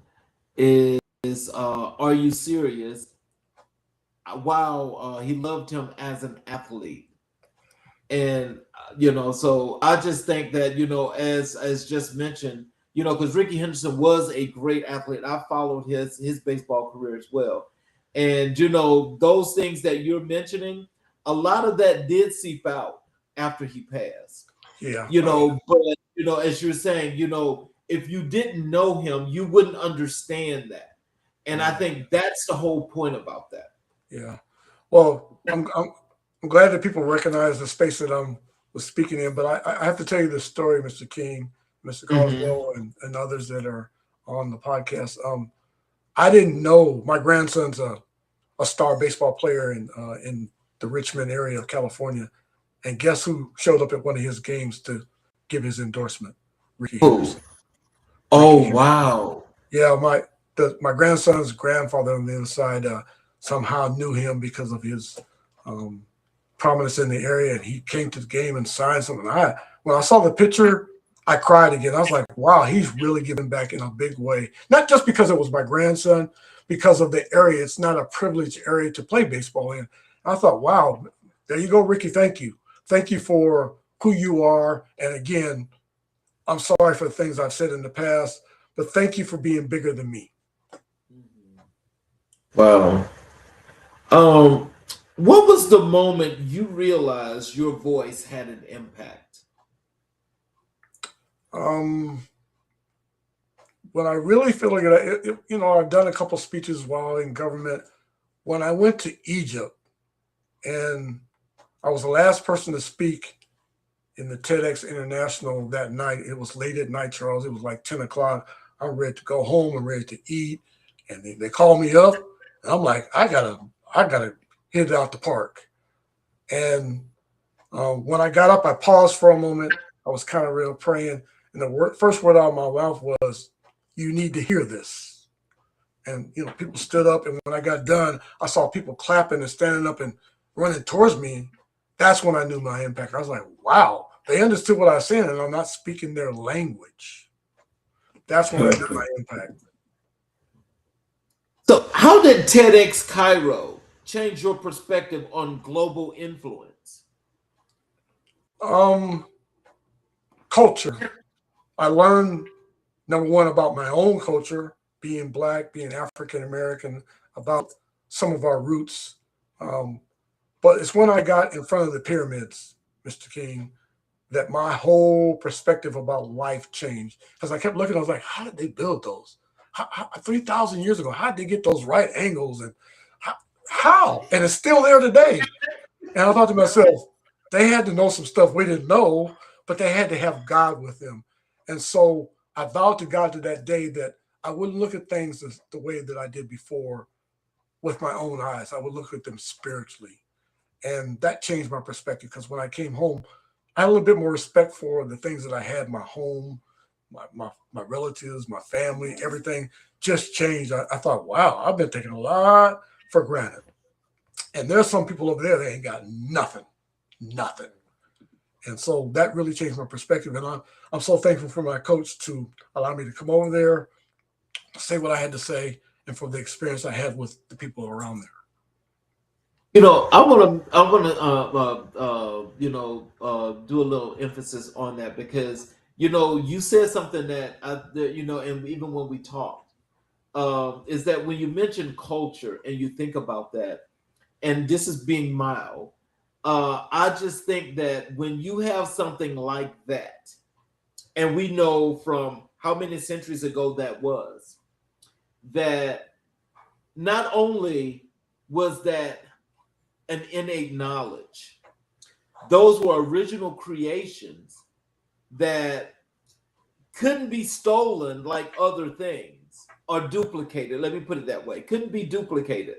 is are you serious? Wow, he loved him as an athlete. And, so I just think that, as just mentioned, because Ricky Henderson was a great athlete. I followed his baseball career as well. And, those things that you're mentioning, a lot of that did seep out after he passed. Yeah. But, as you're saying, if you didn't know him, you wouldn't understand that. And I think that's the whole point about that. Yeah. Well, I'm glad that people recognize the space that I was speaking in, but I have to tell you this story, Mr. King, Mr. Coswell, and others that are on the podcast. I didn't know my grandson's a star baseball player in the Richmond area of California. And guess who showed up at one of his games to give his endorsement? Ricky Henderson. Oh, wow. Yeah, my grandson's grandfather on the other side somehow knew him because of his prominence in the area, and he came to the game and signed something. When I saw the picture, I cried again. I was like, wow, he's really giving back in a big way. Not just because it was my grandson, because of the area. It's not a privileged area to play baseball in. I thought, wow, there you go, Ricky. Thank you. Thank you for who you are. And again, I'm sorry for the things I've said in the past, but thank you for being bigger than me. Wow. What was the moment you realized your voice had an impact? When I really feel like I've done a couple speeches while in government. When I went to Egypt, and I was the last person to speak in the TEDx International that night. It was late at night, Charles. It was like 10 o'clock. I'm ready to go home. I'm ready to eat. And they called me up. And I'm like, I gotta hit it out the park. And when I got up, I paused for a moment. I was kind of real praying. And the first word out of my mouth was, "You need to hear this." And, people stood up. And when I got done, I saw people clapping and standing up and running towards me. That's when I knew my impact. I was like, wow, they understood what I was saying, and I'm not speaking their language. That's when I knew my impact. So how did TEDx Cairo change your perspective on global influence? Culture. I learned, number one, about my own culture, being Black, being African-American, about some of our roots. But it's when I got in front of the pyramids, Mr. King, that my whole perspective about life changed. Because I kept looking, I was like, how did they build those? 3,000 years ago, how did they get those right angles? And how? And it's still there today. And I thought to myself, they had to know some stuff we didn't know, but they had to have God with them. And so I vowed to God to that day that I wouldn't look at things the way that I did before with my own eyes. I would look at them spiritually. And that changed my perspective, because when I came home, I had a little bit more respect for the things that I had, my home, my relatives, my family, everything just changed. I thought, wow, I've been taking a lot for granted. And there's some people over there that ain't got nothing. And so that really changed my perspective. And I'm so thankful for my coach to allow me to come over there, say what I had to say, and for the experience I had with the people around there. I want to do a little emphasis on that, because you said something that and even when we talked, is that when you mention culture and you think about that, and this is being mild, I just think that when you have something like that, and we know from how many centuries ago that was, that not only was that an innate knowledge, those were original creations that couldn't be stolen like other things, or duplicated. Let me put it that way. Couldn't be duplicated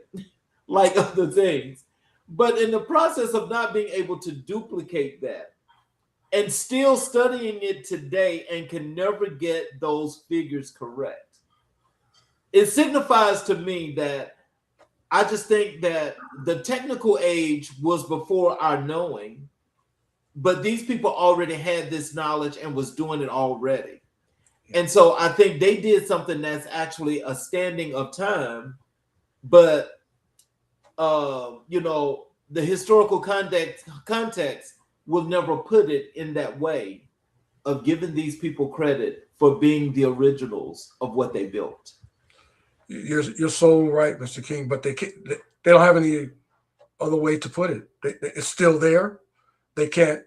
like other things. But in the process of not being able to duplicate that, and still studying it today and can never get those figures correct. It signifies to me that I just think that the technical age was before our knowing, but these people already had this knowledge and was doing it already. And so I think they did something that's actually a standing of time, but the historical context will never put it in that way of giving these people credit for being the originals of what they built. You're so right, Mr. King. But they don't have any other way to put it. It's still there. They can't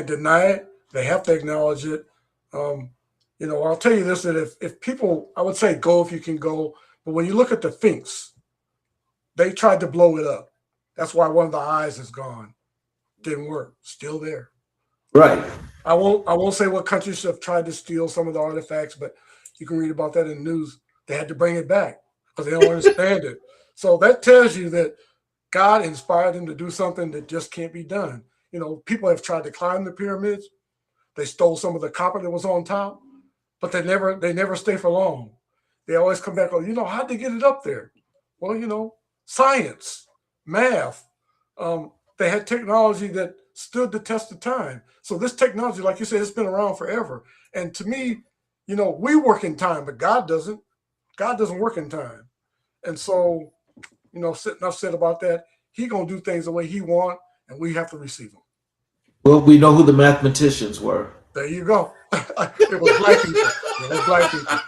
deny it. They have to acknowledge it. I'll tell you this: that if people, I would say go if you can go. But when you look at the Finks, they tried to blow it up. That's why one of the eyes is gone. Didn't work. Still there. Right. I won't say what countries have tried to steal some of the artifacts, but you can read about that in the news. They had to bring it back because they don't understand it. So that tells you that God inspired them to do something that just can't be done. People have tried to climb the pyramids. They stole some of the copper that was on top, but they never stay for long. They always come back, how'd they get it up there? Well, science, math. They had technology that stood the test of time. So this technology, like you said, it's been around forever. And to me, we work in time, but God doesn't. God doesn't work in time. And so, enough said about that. He gonna do things the way he want, and we have to receive them. Well, we know who the mathematicians were. There you go. It was black people. It was black people.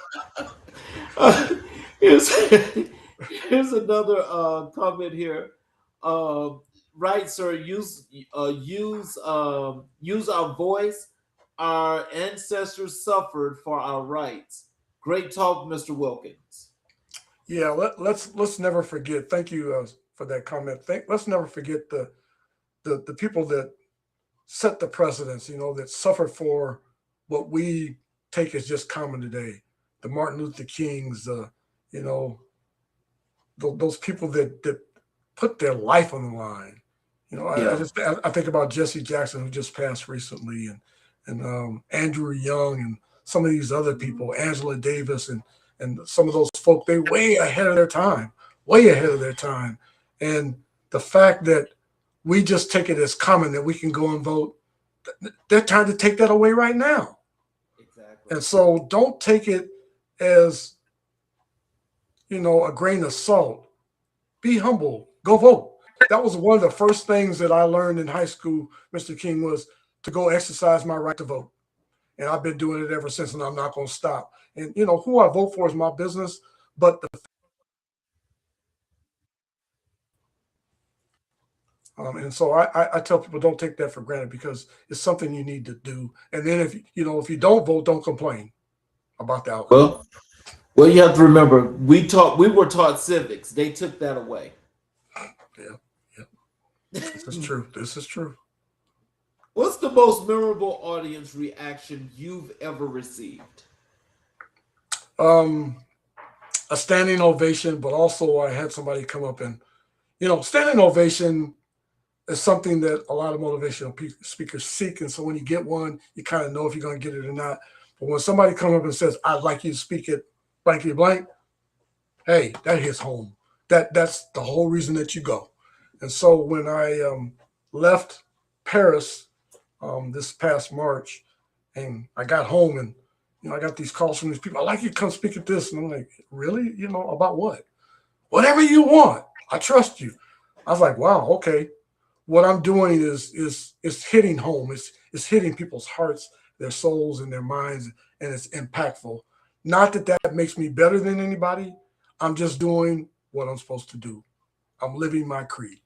Here's another comment here. Right, sir. Use our voice. Our ancestors suffered for our rights. Great talk, Mr. Wilkins. Yeah, let's never forget. Thank you for that comment. Let's never forget the people that set the precedents. That suffered for what we take as just common today. The Martin Luther Kings. Those people that put their life on the line. I think about Jesse Jackson, who just passed recently, and Andrew Young, and some of these other people, Angela Davis, and some of those folk. They way ahead of their time, And the fact that we just take it as common that we can go and vote, they're trying to take that away right now. Exactly. And so don't take it as a grain of salt. Be humble. Go vote. That was one of the first things that I learned in high school, Mr. King, was to go exercise my right to vote. And I've been doing it ever since, and I'm not going to stop. And, who I vote for is my business. But and so I tell people, don't take that for granted, because it's something you need to do. And then if you don't vote, don't complain about the outcome. Well, you have to remember, we were taught civics. They took that away. Yeah. This is true. What's the most memorable audience reaction you've ever received? A standing ovation, but also I had somebody come up and, standing ovation is something that a lot of motivational speakers seek. And so when you get one, you kind of know if you're going to get it or not. But when somebody comes up and says, I'd like you to speak it blankety blank, hey, that hits home. That's the whole reason that you go. And so when I left Paris this past March, and I got home, and I got these calls from these people. I'd like you to come speak at this. And I'm like, really? About what? Whatever you want. I trust you. I was like, wow, okay. What I'm doing is hitting home. It's hitting people's hearts, their souls, and their minds, and it's impactful. Not that makes me better than anybody. I'm just doing what I'm supposed to do. I'm living my creed.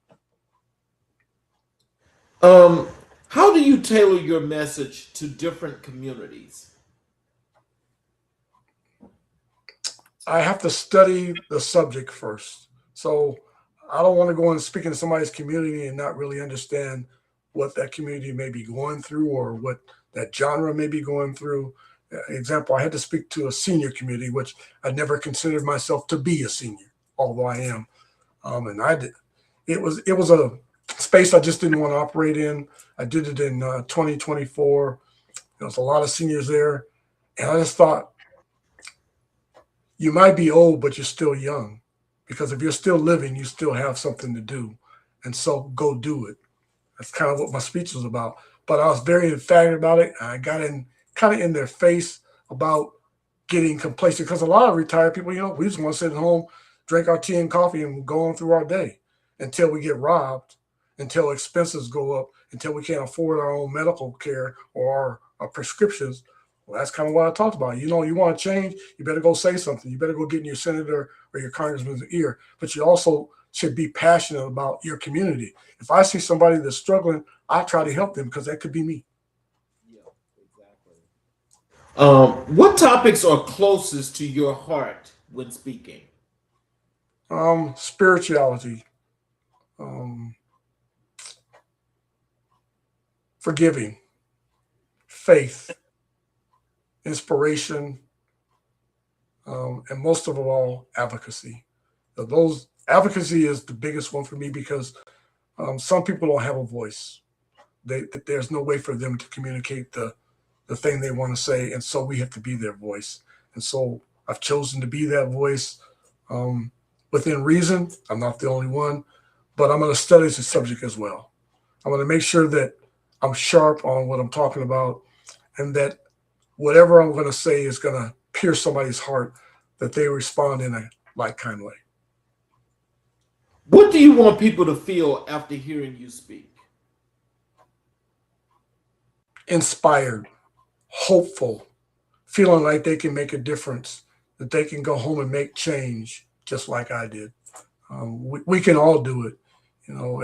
How do you tailor your message to different communities? I have to study the subject first. So I don't want to go and speak in somebody's community and not really understand what that community may be going through or what that genre may be going through. Example, I had to speak to a senior community, which I never considered myself to be a senior, although I am. And I did. It was space I just didn't want to operate in. I did it in 2024. There was a lot of seniors there. And I just thought, you might be old, but you're still young. Because if you're still living, you still have something to do. And so go do it. That's kind of what my speech was about. But I was very emphatic about it. I got in kind of in their face about getting complacent, because a lot of retired people, we just want to sit at home, drink our tea and coffee, and go on through our day until we get robbed, until expenses go up, until we can't afford our own medical care or our prescriptions. Well, that's kind of what I talked about. You want to change, you better go say something. You better go get in your senator or your congressman's ear. But you also should be passionate about your community. If I see somebody that's struggling, I try to help them, because that could be me. Yeah, exactly. What topics are closest to your heart when speaking? Spirituality, forgiving, faith, inspiration, and most of all, advocacy. Advocacy is the biggest one for me, because some people don't have a voice. There's no way for them to communicate the thing they want to say, and so we have to be their voice. And so I've chosen to be that voice within reason. I'm not the only one, but I'm going to study the subject as well. I'm going to make sure that I'm sharp on what I'm talking about, and that whatever I'm going to say is going to pierce somebody's heart, that they respond in a like-kind way. What do you want people to feel after hearing you speak? Inspired, hopeful, feeling like they can make a difference, that they can go home and make change just like I did. We can all do it.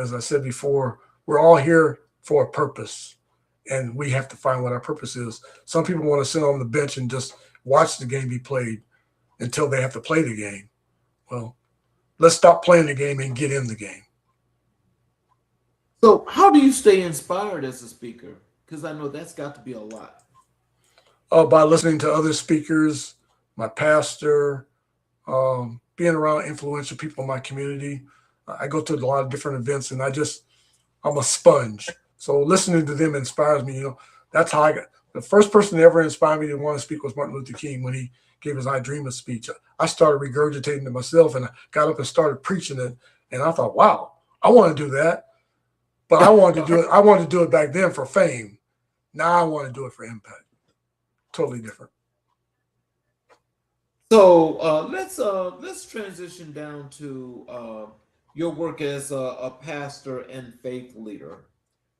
As I said before, we're all here for a purpose, and we have to find what our purpose is. Some people want to sit on the bench and just watch the game be played until they have to play the game. Well, let's stop playing the game and get in the game. So how do you stay inspired as a speaker? Because I know that's got to be a lot. By listening to other speakers, my pastor, being around influential people in my community. I go to a lot of different events, and I'm a sponge. So listening to them inspires me. That's how the first person that ever inspired me to want to speak was Martin Luther King, when he gave his I Dream of speech. I started regurgitating it myself, and I got up and started preaching it. And I thought, wow, I want to do that. But I wanted to do it. I wanted to do it back then for fame. Now I want to do it for impact. Totally different. So let's transition down to your work as a pastor and faith leader,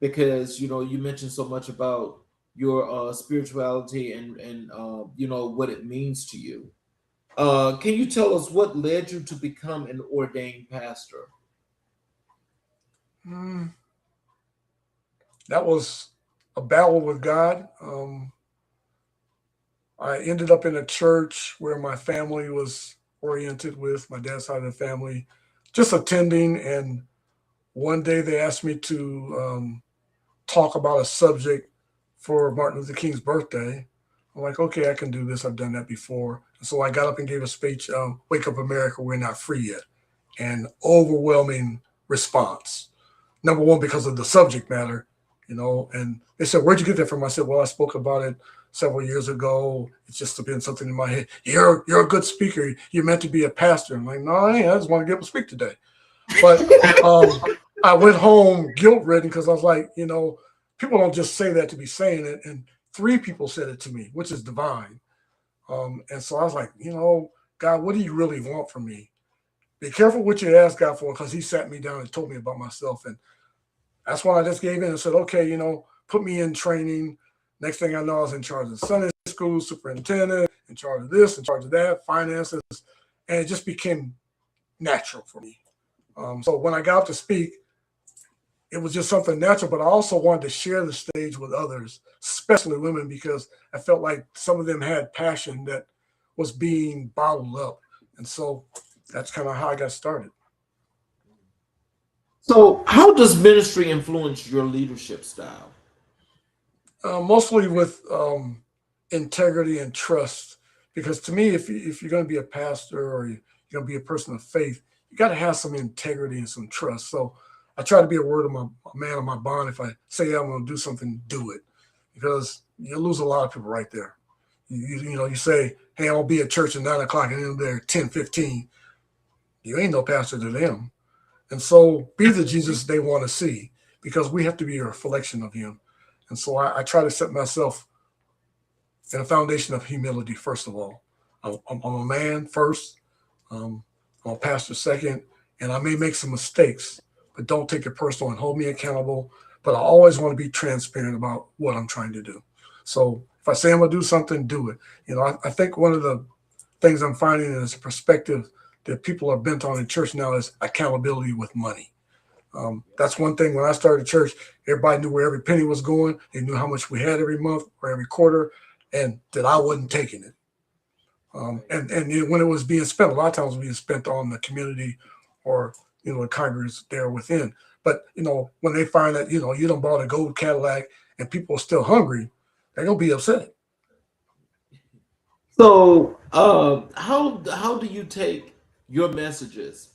because you mentioned so much about your spirituality and what it means to you. Can you tell us what led you to become an ordained pastor? That was a battle with God. I ended up in a church where my family was oriented with, my dad's side of the family, just attending. And one day they asked me to talk about a subject for Martin Luther King's birthday. I'm like, okay, I can do this. I've done that before. And so I got up and gave a speech, Wake Up America, We're Not Free Yet. And overwhelming response. Number one, because of the subject matter, and they said, where'd you get that from? I said, well, I spoke about it several years ago. It's just been something in my head. You're a good speaker. You're meant to be a pastor. I'm like, no, I ain't. I just want to get up and speak today. But I went home guilt-ridden, because I was like, people don't just say that to be saying it. And 3 people said it to me, which is divine. And so I was like, God, what do you really want from me? Be careful what you ask God for, because he sat me down and told me about myself. And that's when I just gave in and said, okay, put me in training. Next thing I know, I was in charge of Sunday school, superintendent, in charge of this, in charge of that, finances. And it just became natural for me. So when I got up to speak, it was just something natural, but I also wanted to share the stage with others, especially women, because I felt like some of them had passion that was being bottled up. And so that's kind of how I got started. So how does ministry influence your leadership style? Mostly with integrity and trust, because to me, if you're going to be a pastor or you're going to be a person of faith, you got to have some integrity and some trust. So I try to be a man of my bond. If I say I'm going to do something, do it, because you lose a lot of people right there. You say, hey, I'll be at church at 9 o'clock and then they're 10:15. You ain't no pastor to them. And so be the Jesus they want to see, because we have to be a reflection of him. And so I try to set myself in a foundation of humility, first of all. I'm a man first. I'm a pastor second. And I may make some mistakes, but don't take it personal and hold me accountable. But I always want to be transparent about what I'm trying to do. So if I say I'm going to do something, do it. I think one of the things I'm finding is a perspective that people are bent on in church now is accountability with money. That's one thing. When I started church, everybody knew where every penny was going. They knew how much we had every month or every quarter, and that I wasn't taking it. And when it was being spent, a lot of times it was being spent on the community or, the congregants there within. But, when they find that, you done bought a gold Cadillac and people are still hungry, they're going to be upset. So how do you take your messages,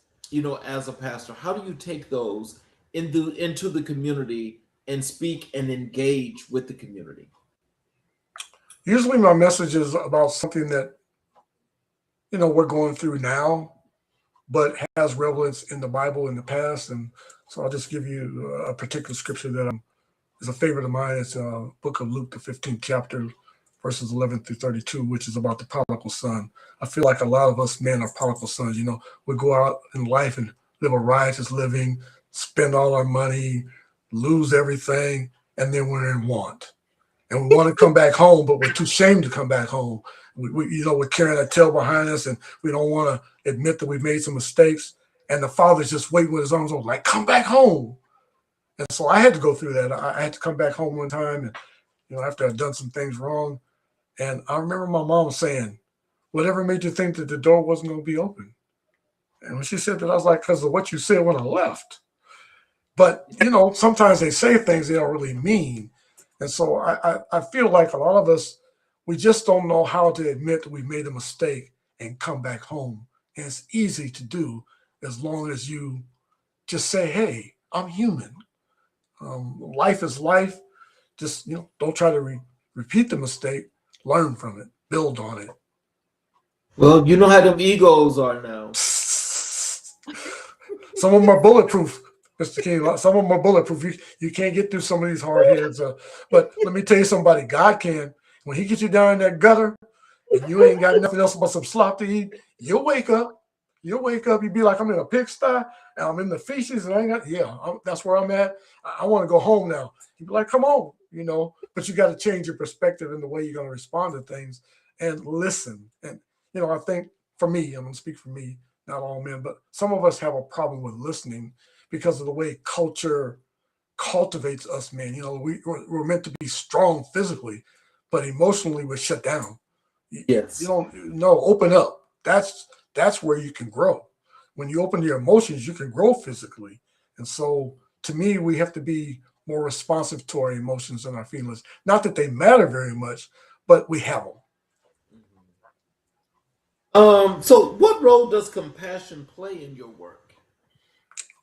as a pastor? How do you take those into the community and speak and engage with the community? Usually my message is about something that, we're going through now, but has relevance in the Bible in the past. And so I'll just give you a particular scripture that is a favorite of mine. It's book of Luke, the 15th chapter, verses 11 through 32, which is about the prodigal son. I feel like a lot of us men are prodigal sons. We go out in life and live a riotous living, spend all our money, lose everything, and then we're in want. And we want to come back home, but we're too ashamed to come back home. We're carrying a tail behind us, and we don't want to admit that we've made some mistakes. And the father's just waiting with his arms open, like, come back home. And so I had to go through that. I had to come back home one time, and after I'd done some things wrong. And I remember my mom saying, whatever made you think that the door wasn't going to be open? And when she said that, I was like, because of what you said when I left. But, sometimes they say things they don't really mean. And so I feel like a lot of us, we just don't know how to admit that we made a mistake and come back home. And it's easy to do as long as you just say, hey, I'm human. Life is life. Just, don't try to repeat the mistake. Learn from it. Build on it. Well, you know how them egos are now. Some of them are bulletproof, Mr. King. Some of them are bulletproof. You can't get through some of these hard heads. But let me tell you somebody, God can. When he gets you down in that gutter and you ain't got nothing else but some slop to eat, you'll wake up. You'll be like, I'm in a pigsty and I'm in the feces and I ain't got, that's where I'm at. I want to go home now. You'd be like, come on, but you got to change your perspective in the way you're going to respond to things and listen. And, I think for me, I'm going to speak for me, not all men, but some of us have a problem with listening because of the way culture cultivates us, man. We're meant to be strong physically, but emotionally we're shut down. Yes. Open up. That's where you can grow. When you open your emotions, you can grow physically. And so to me, we have to be more responsive to our emotions and our feelings. Not that they matter very much, but we have them. So what role does compassion play in your work?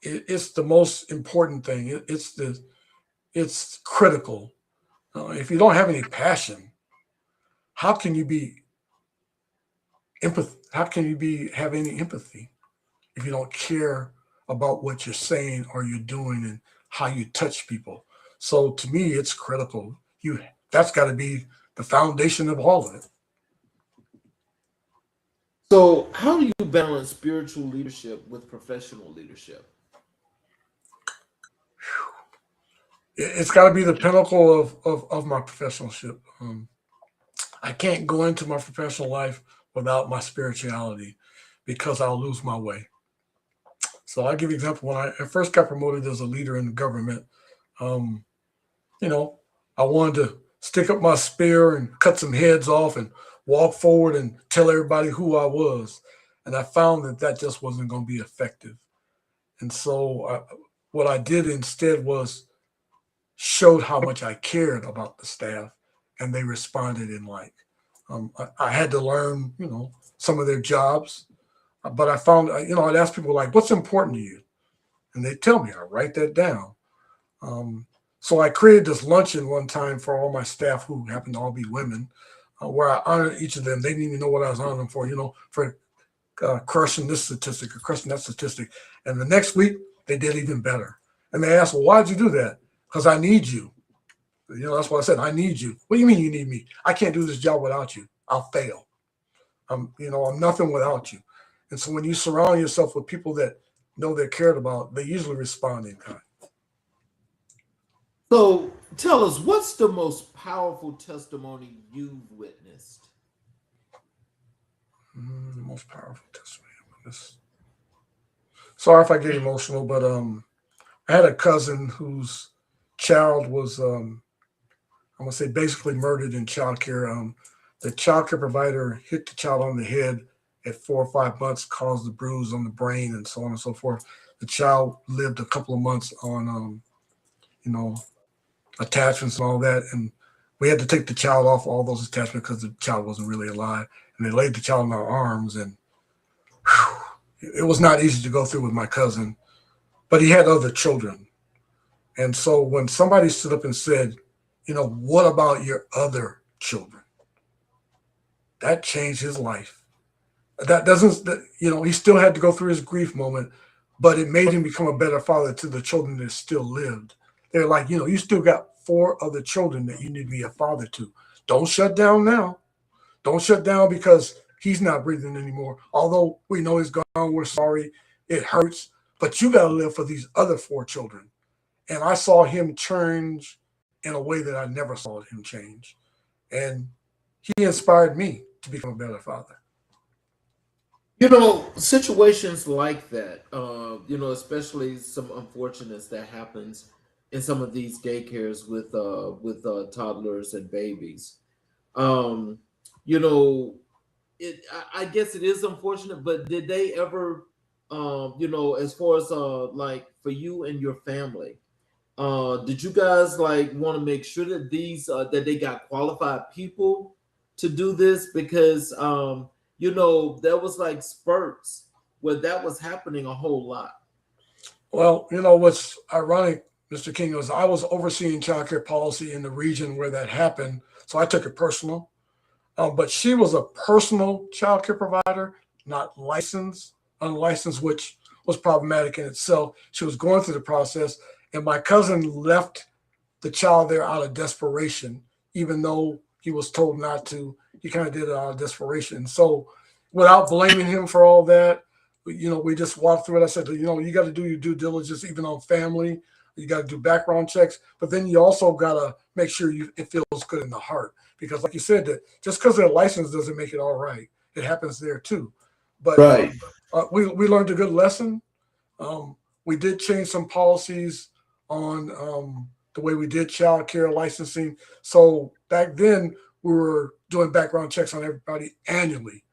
It's the most important thing. It's critical. If you don't have any passion, how can you be empathy? How can you have any empathy if you don't care about what you're saying or you're doing and how you touch people? So to me, it's critical. That's got to be the foundation of all of it. So how do you balance spiritual leadership with professional leadership? It's got to be the pinnacle of my professionalship. I can't go into my professional life without my spirituality because I'll lose my way. So I'll give you an example. When I first got promoted as a leader in the government, I wanted to stick up my spear and cut some heads off and walk forward and tell everybody who I was. And I found that just wasn't going to be effective. And so what I did instead was showed how much I cared about the staff, and they responded in like. I had to learn, some of their jobs, but I found, I'd ask people like, what's important to you? And they tell me, I write that down. So I created this luncheon one time for all my staff who happen to all be women, where I honored each of them. They didn't even know what I was honoring them for, for crushing this statistic or crushing that statistic. And the next week, they did even better. And they asked, well, why'd you do that? Because I need you. That's what I said. I need you. What do you mean you need me? I can't do this job without you. I'll fail. I'm nothing without you. And so when you surround yourself with people that know they're cared about, they usually respond in kind. So tell us, what's the most powerful testimony you've witnessed? The most powerful testimony I've witnessed. Sorry if I get emotional, but I had a cousin whose child was, I'm going to say, basically murdered in childcare. The childcare provider hit the child on the head at 4 or 5 months, caused a bruise on the brain and so on and so forth. The child lived a couple of months on, attachments and all that. And we had to take the child off all those attachments because the child wasn't really alive. And they laid the child in our arms. And it was not easy to go through with my cousin, but he had other children. And so when somebody stood up and said, what about your other children? That changed his life. That doesn't, he still had to go through his grief moment, but it made him become a better father to the children that still lived. They're like, you still got 4 other children that you need to be a father to. Don't shut down now. Don't shut down because he's not breathing anymore. Although we know he's gone, we're sorry. It hurts, but you got to live for these other 4 children. And I saw him change in a way that I never saw him change. And he inspired me to become a better father. Situations like that, especially some unfortunates that happens in some of these daycares with toddlers and babies. I guess it is unfortunate, but did they ever, as far as like for you and your family, did you guys want to make sure that these that they got qualified people to do this? Because there was spurts where that was happening a whole lot. Well, what's ironic, Mr. King, was I was overseeing childcare policy in the region where that happened, so I took it personal. But she was a personal childcare provider, not licensed, unlicensed, which was problematic in itself. She was going through the process, and my cousin left the child there out of desperation, even though he was told not to. He kind of did it out of desperation. So without blaming him for all that, we just walked through it. I said, you got to do your due diligence, even on family. You got to do background checks, but then you also got to make sure it feels good in the heart. Because like you said, that just because they're licensed doesn't make it all right. It happens there too. But right. We learned a good lesson. We did change some policies on the way we did child care licensing. So back then we were doing background checks on everybody annually.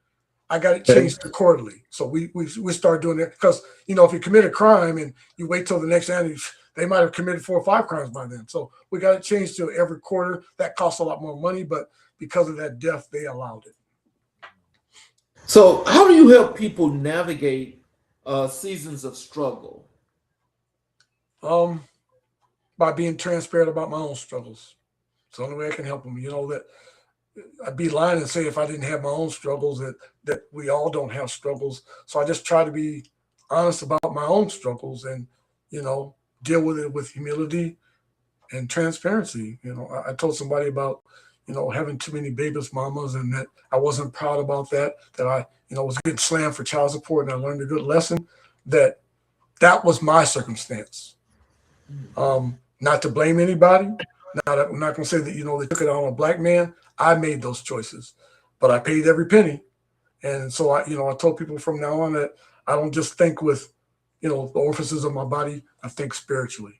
I got it changed to quarterly. So we started doing it because, if you commit a crime and you wait till the next annual, they might have committed 4 or 5 crimes by then. So we got it changed to every quarter. That costs a lot more money, but because of that death, they allowed it. So how do you help people navigate seasons of struggle? By being transparent about my own struggles. It's the only way I can help them. That I'd be lying and say if I didn't have my own struggles that we all don't have struggles. So I just try to be honest about my own struggles and, deal with it with humility and transparency. I told somebody about, having too many babies mamas and that I wasn't proud about that I, was getting slammed for child support, and I learned a good lesson that was my circumstance. Not to blame anybody. I'm not going to say that, they took it on a black man. I made those choices, but I paid every penny. And so I told people from now on that I don't just think with, the orifices of my body, I think spiritually.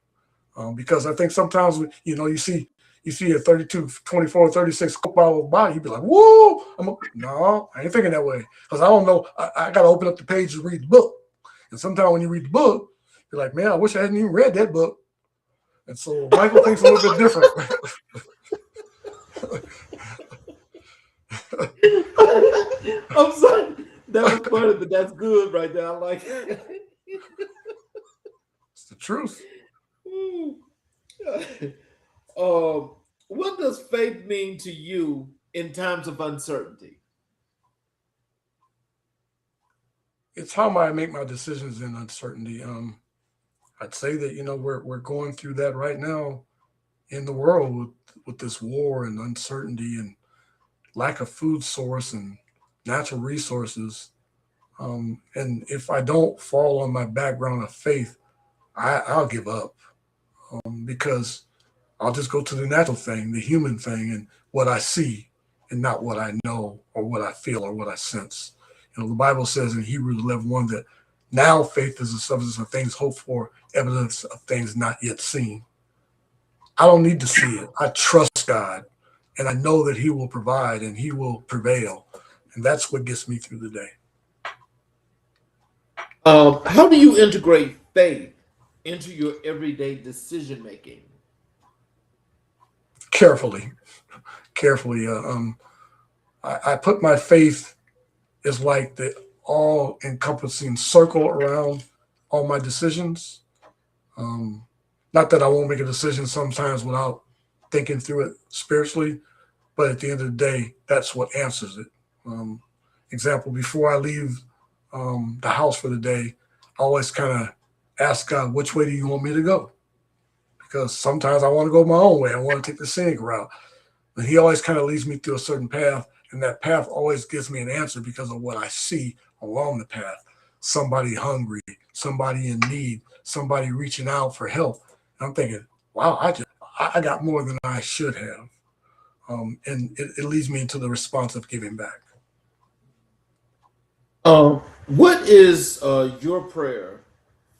Because I think sometimes, you see a 32, 24, 36 bottle body, you'd be like, whoa, no, I ain't thinking that way. Because I don't know, I got to open up the page to read the book. And sometimes when you read the book, you're like, man, I wish I hadn't even read that book. And so Michael thinks a little bit different. I'm sorry. That was funny, but that's good right there. I like it. Truth. What does faith mean to you in times of uncertainty? It's how I make my decisions in uncertainty. I'd say that we're going through that right now in the world with this war and uncertainty and lack of food source and natural resources. And if I don't fall on my background of faith, I'll give up, because I'll just go to the natural thing, the human thing, and what I see, and not what I know or what I feel or what I sense. The Bible says in Hebrews 11:1 that now faith is the substance of things hoped for, evidence of things not yet seen. I don't need to see it. I trust God, and I know that He will provide and He will prevail, and that's what gets me through the day. How do you integrate faith into your everyday decision making? Carefully. I put my faith as like the all-encompassing circle around all my decisions. Not that I won't make a decision sometimes without thinking through it spiritually, but at the end of the day, that's what answers it. Example, before I leave the house for the day, I always kind of ask God, which way do you want me to go? Because sometimes I want to go my own way. I want to take the scenic route. And He always kind of leads me through a certain path, and that path always gives me an answer because of what I see along the path. Somebody hungry, somebody in need, somebody reaching out for help. And I'm thinking, wow, I got more than I should have. And it leads me into the response of giving back. What is your prayer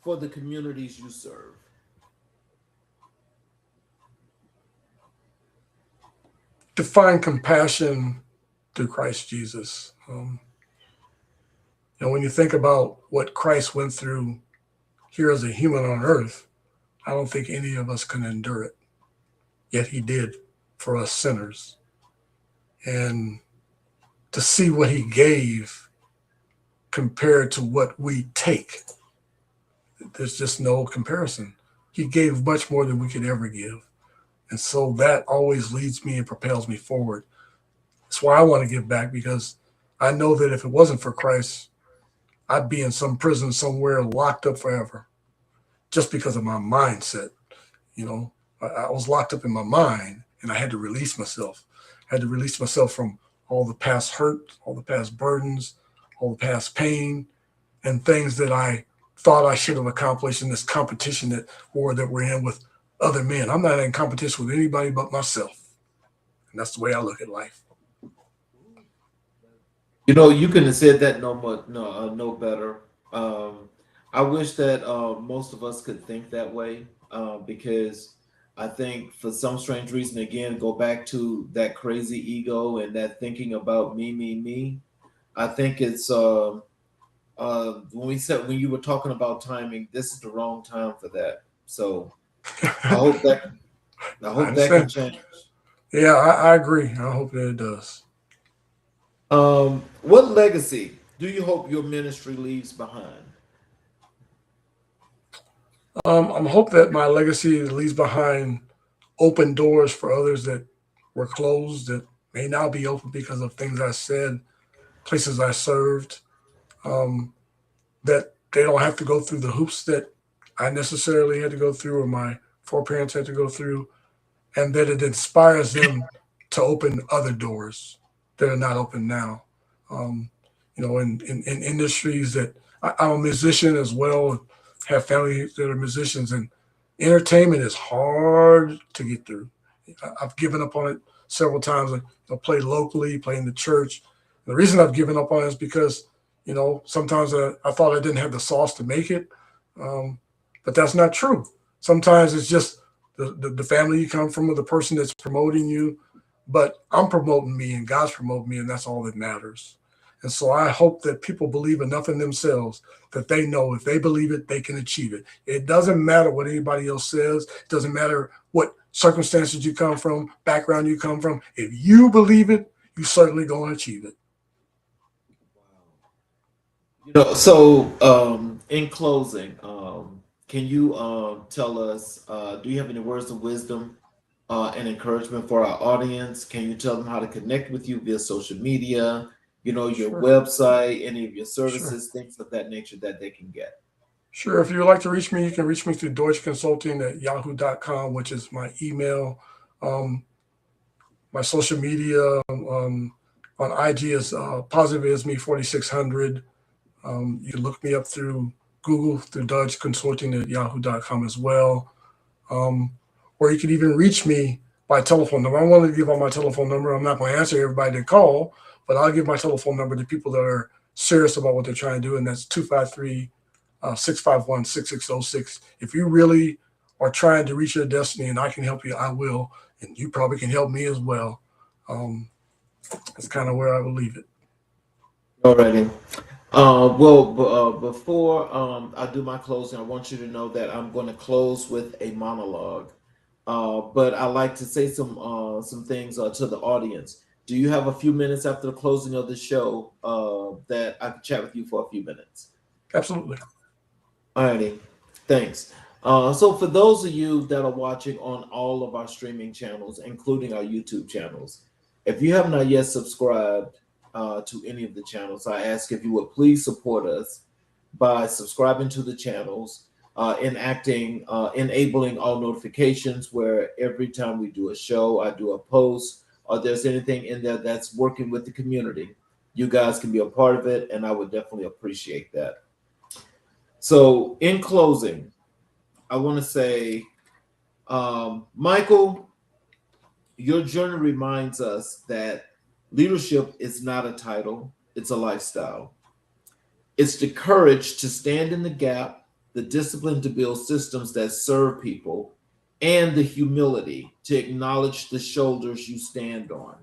for the communities you serve? To find compassion through Christ Jesus. When you think about what Christ went through here as a human on earth, I don't think any of us can endure it. Yet He did for us sinners. And to see what He gave compared to what we take, there's just no comparison. He gave much more than we could ever give. And so that always leads me and propels me forward. That's why I want to give back, because I know that if it wasn't for Christ, I'd be in some prison somewhere locked up forever, just because of my mindset. I was locked up in my mind, and I had to release myself. I had to release myself from all the past hurt, all the past burdens, all the past pain, and things that I thought I should have accomplished in this competition that we're in with other men. I'm not in competition with anybody but myself. And that's the way I look at life. You couldn't have said that no better. I wish that most of us could think that way, because I think for some strange reason, again, go back to that crazy ego and that thinking about me. I think it's when you were talking about timing, this is the wrong time for that. So I hope that can change. Yeah, I agree. I hope that it does. What legacy do you hope your ministry leaves behind? I hope that my legacy leaves behind open doors for others that were closed, that may now be open because of things I said, places I served, that they don't have to go through the hoops that I necessarily had to go through or my foreparents had to go through, and that it inspires them to open other doors that are not open now. In industries that I'm a musician as well, have family that are musicians, and entertainment is hard to get through. I've given up on it several times. I play locally, play in the church. The reason I've given up on it is because, sometimes I thought I didn't have the sauce to make it. But that's not true. Sometimes it's just the family you come from or the person that's promoting you. But I'm promoting me and God's promoting me, and that's all that matters. And so I hope that people believe enough in themselves that they know if they believe it, they can achieve it. It doesn't matter what anybody else says. It doesn't matter what circumstances you come from, background you come from. If you believe it, you certainly going to achieve it. So in closing, can you tell us, do you have any words of wisdom and encouragement for our audience? Can you tell them how to connect with you via social media, your Sure. website, any of your Sure. services, things of that nature that they can get? Sure. If you would like to reach me, you can reach me through deutschconsulting@yahoo.com, which is my email. Um, my social media on IG is Positive Is Me 4600. You can look me up through Google through deutschconsulting@yahoo.com as well. Or you can even reach me by telephone number. I want to give out my telephone number. I'm not going to answer everybody that call, but I'll give my telephone number to people that are serious about what they're trying to do, and that's 253-651-6606. If you really are trying to reach your destiny and I can help you, I will, and you probably can help me as well. That's kind of where I will leave it. Alrighty. Before I do my closing, I want you to know that I'm going to close with a monologue. But I like to say some things to the audience. Do you have a few minutes after the closing of the show that I can chat with you for a few minutes? Absolutely. Alrighty, thanks. So for those of you that are watching on all of our streaming channels, including our YouTube channels, if you have not yet subscribed to any of the channels, I ask if you would please support us by subscribing to the channels, enabling all notifications where every time we do a show, I do a post, or there's anything in there that's working with the community, you guys can be a part of it, and I would definitely appreciate that. So in closing, I want to say, Michael, your journey reminds us that leadership is not a title, it's a lifestyle. It's the courage to stand in the gap, the discipline to build systems that serve people, and the humility to acknowledge the shoulders you stand on.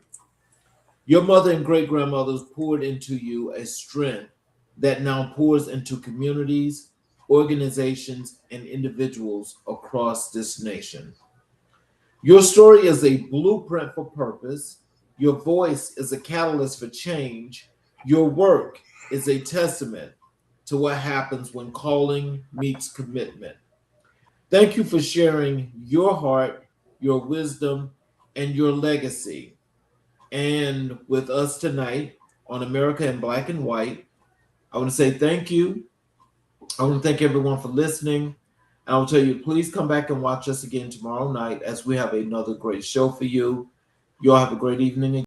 Your mother and great-grandmothers poured into you a strength that now pours into communities, organizations, and individuals across this nation. Your story is a blueprint for purpose. Your voice is a catalyst for change. Your work is a testament to what happens when calling meets commitment. Thank you for sharing your heart, your wisdom, and your legacy. And with us tonight on America in Black and White, I want to say thank you. I want to thank everyone for listening. And I will tell you, please come back and watch us again tomorrow night as we have another great show for you. You all have a great evening.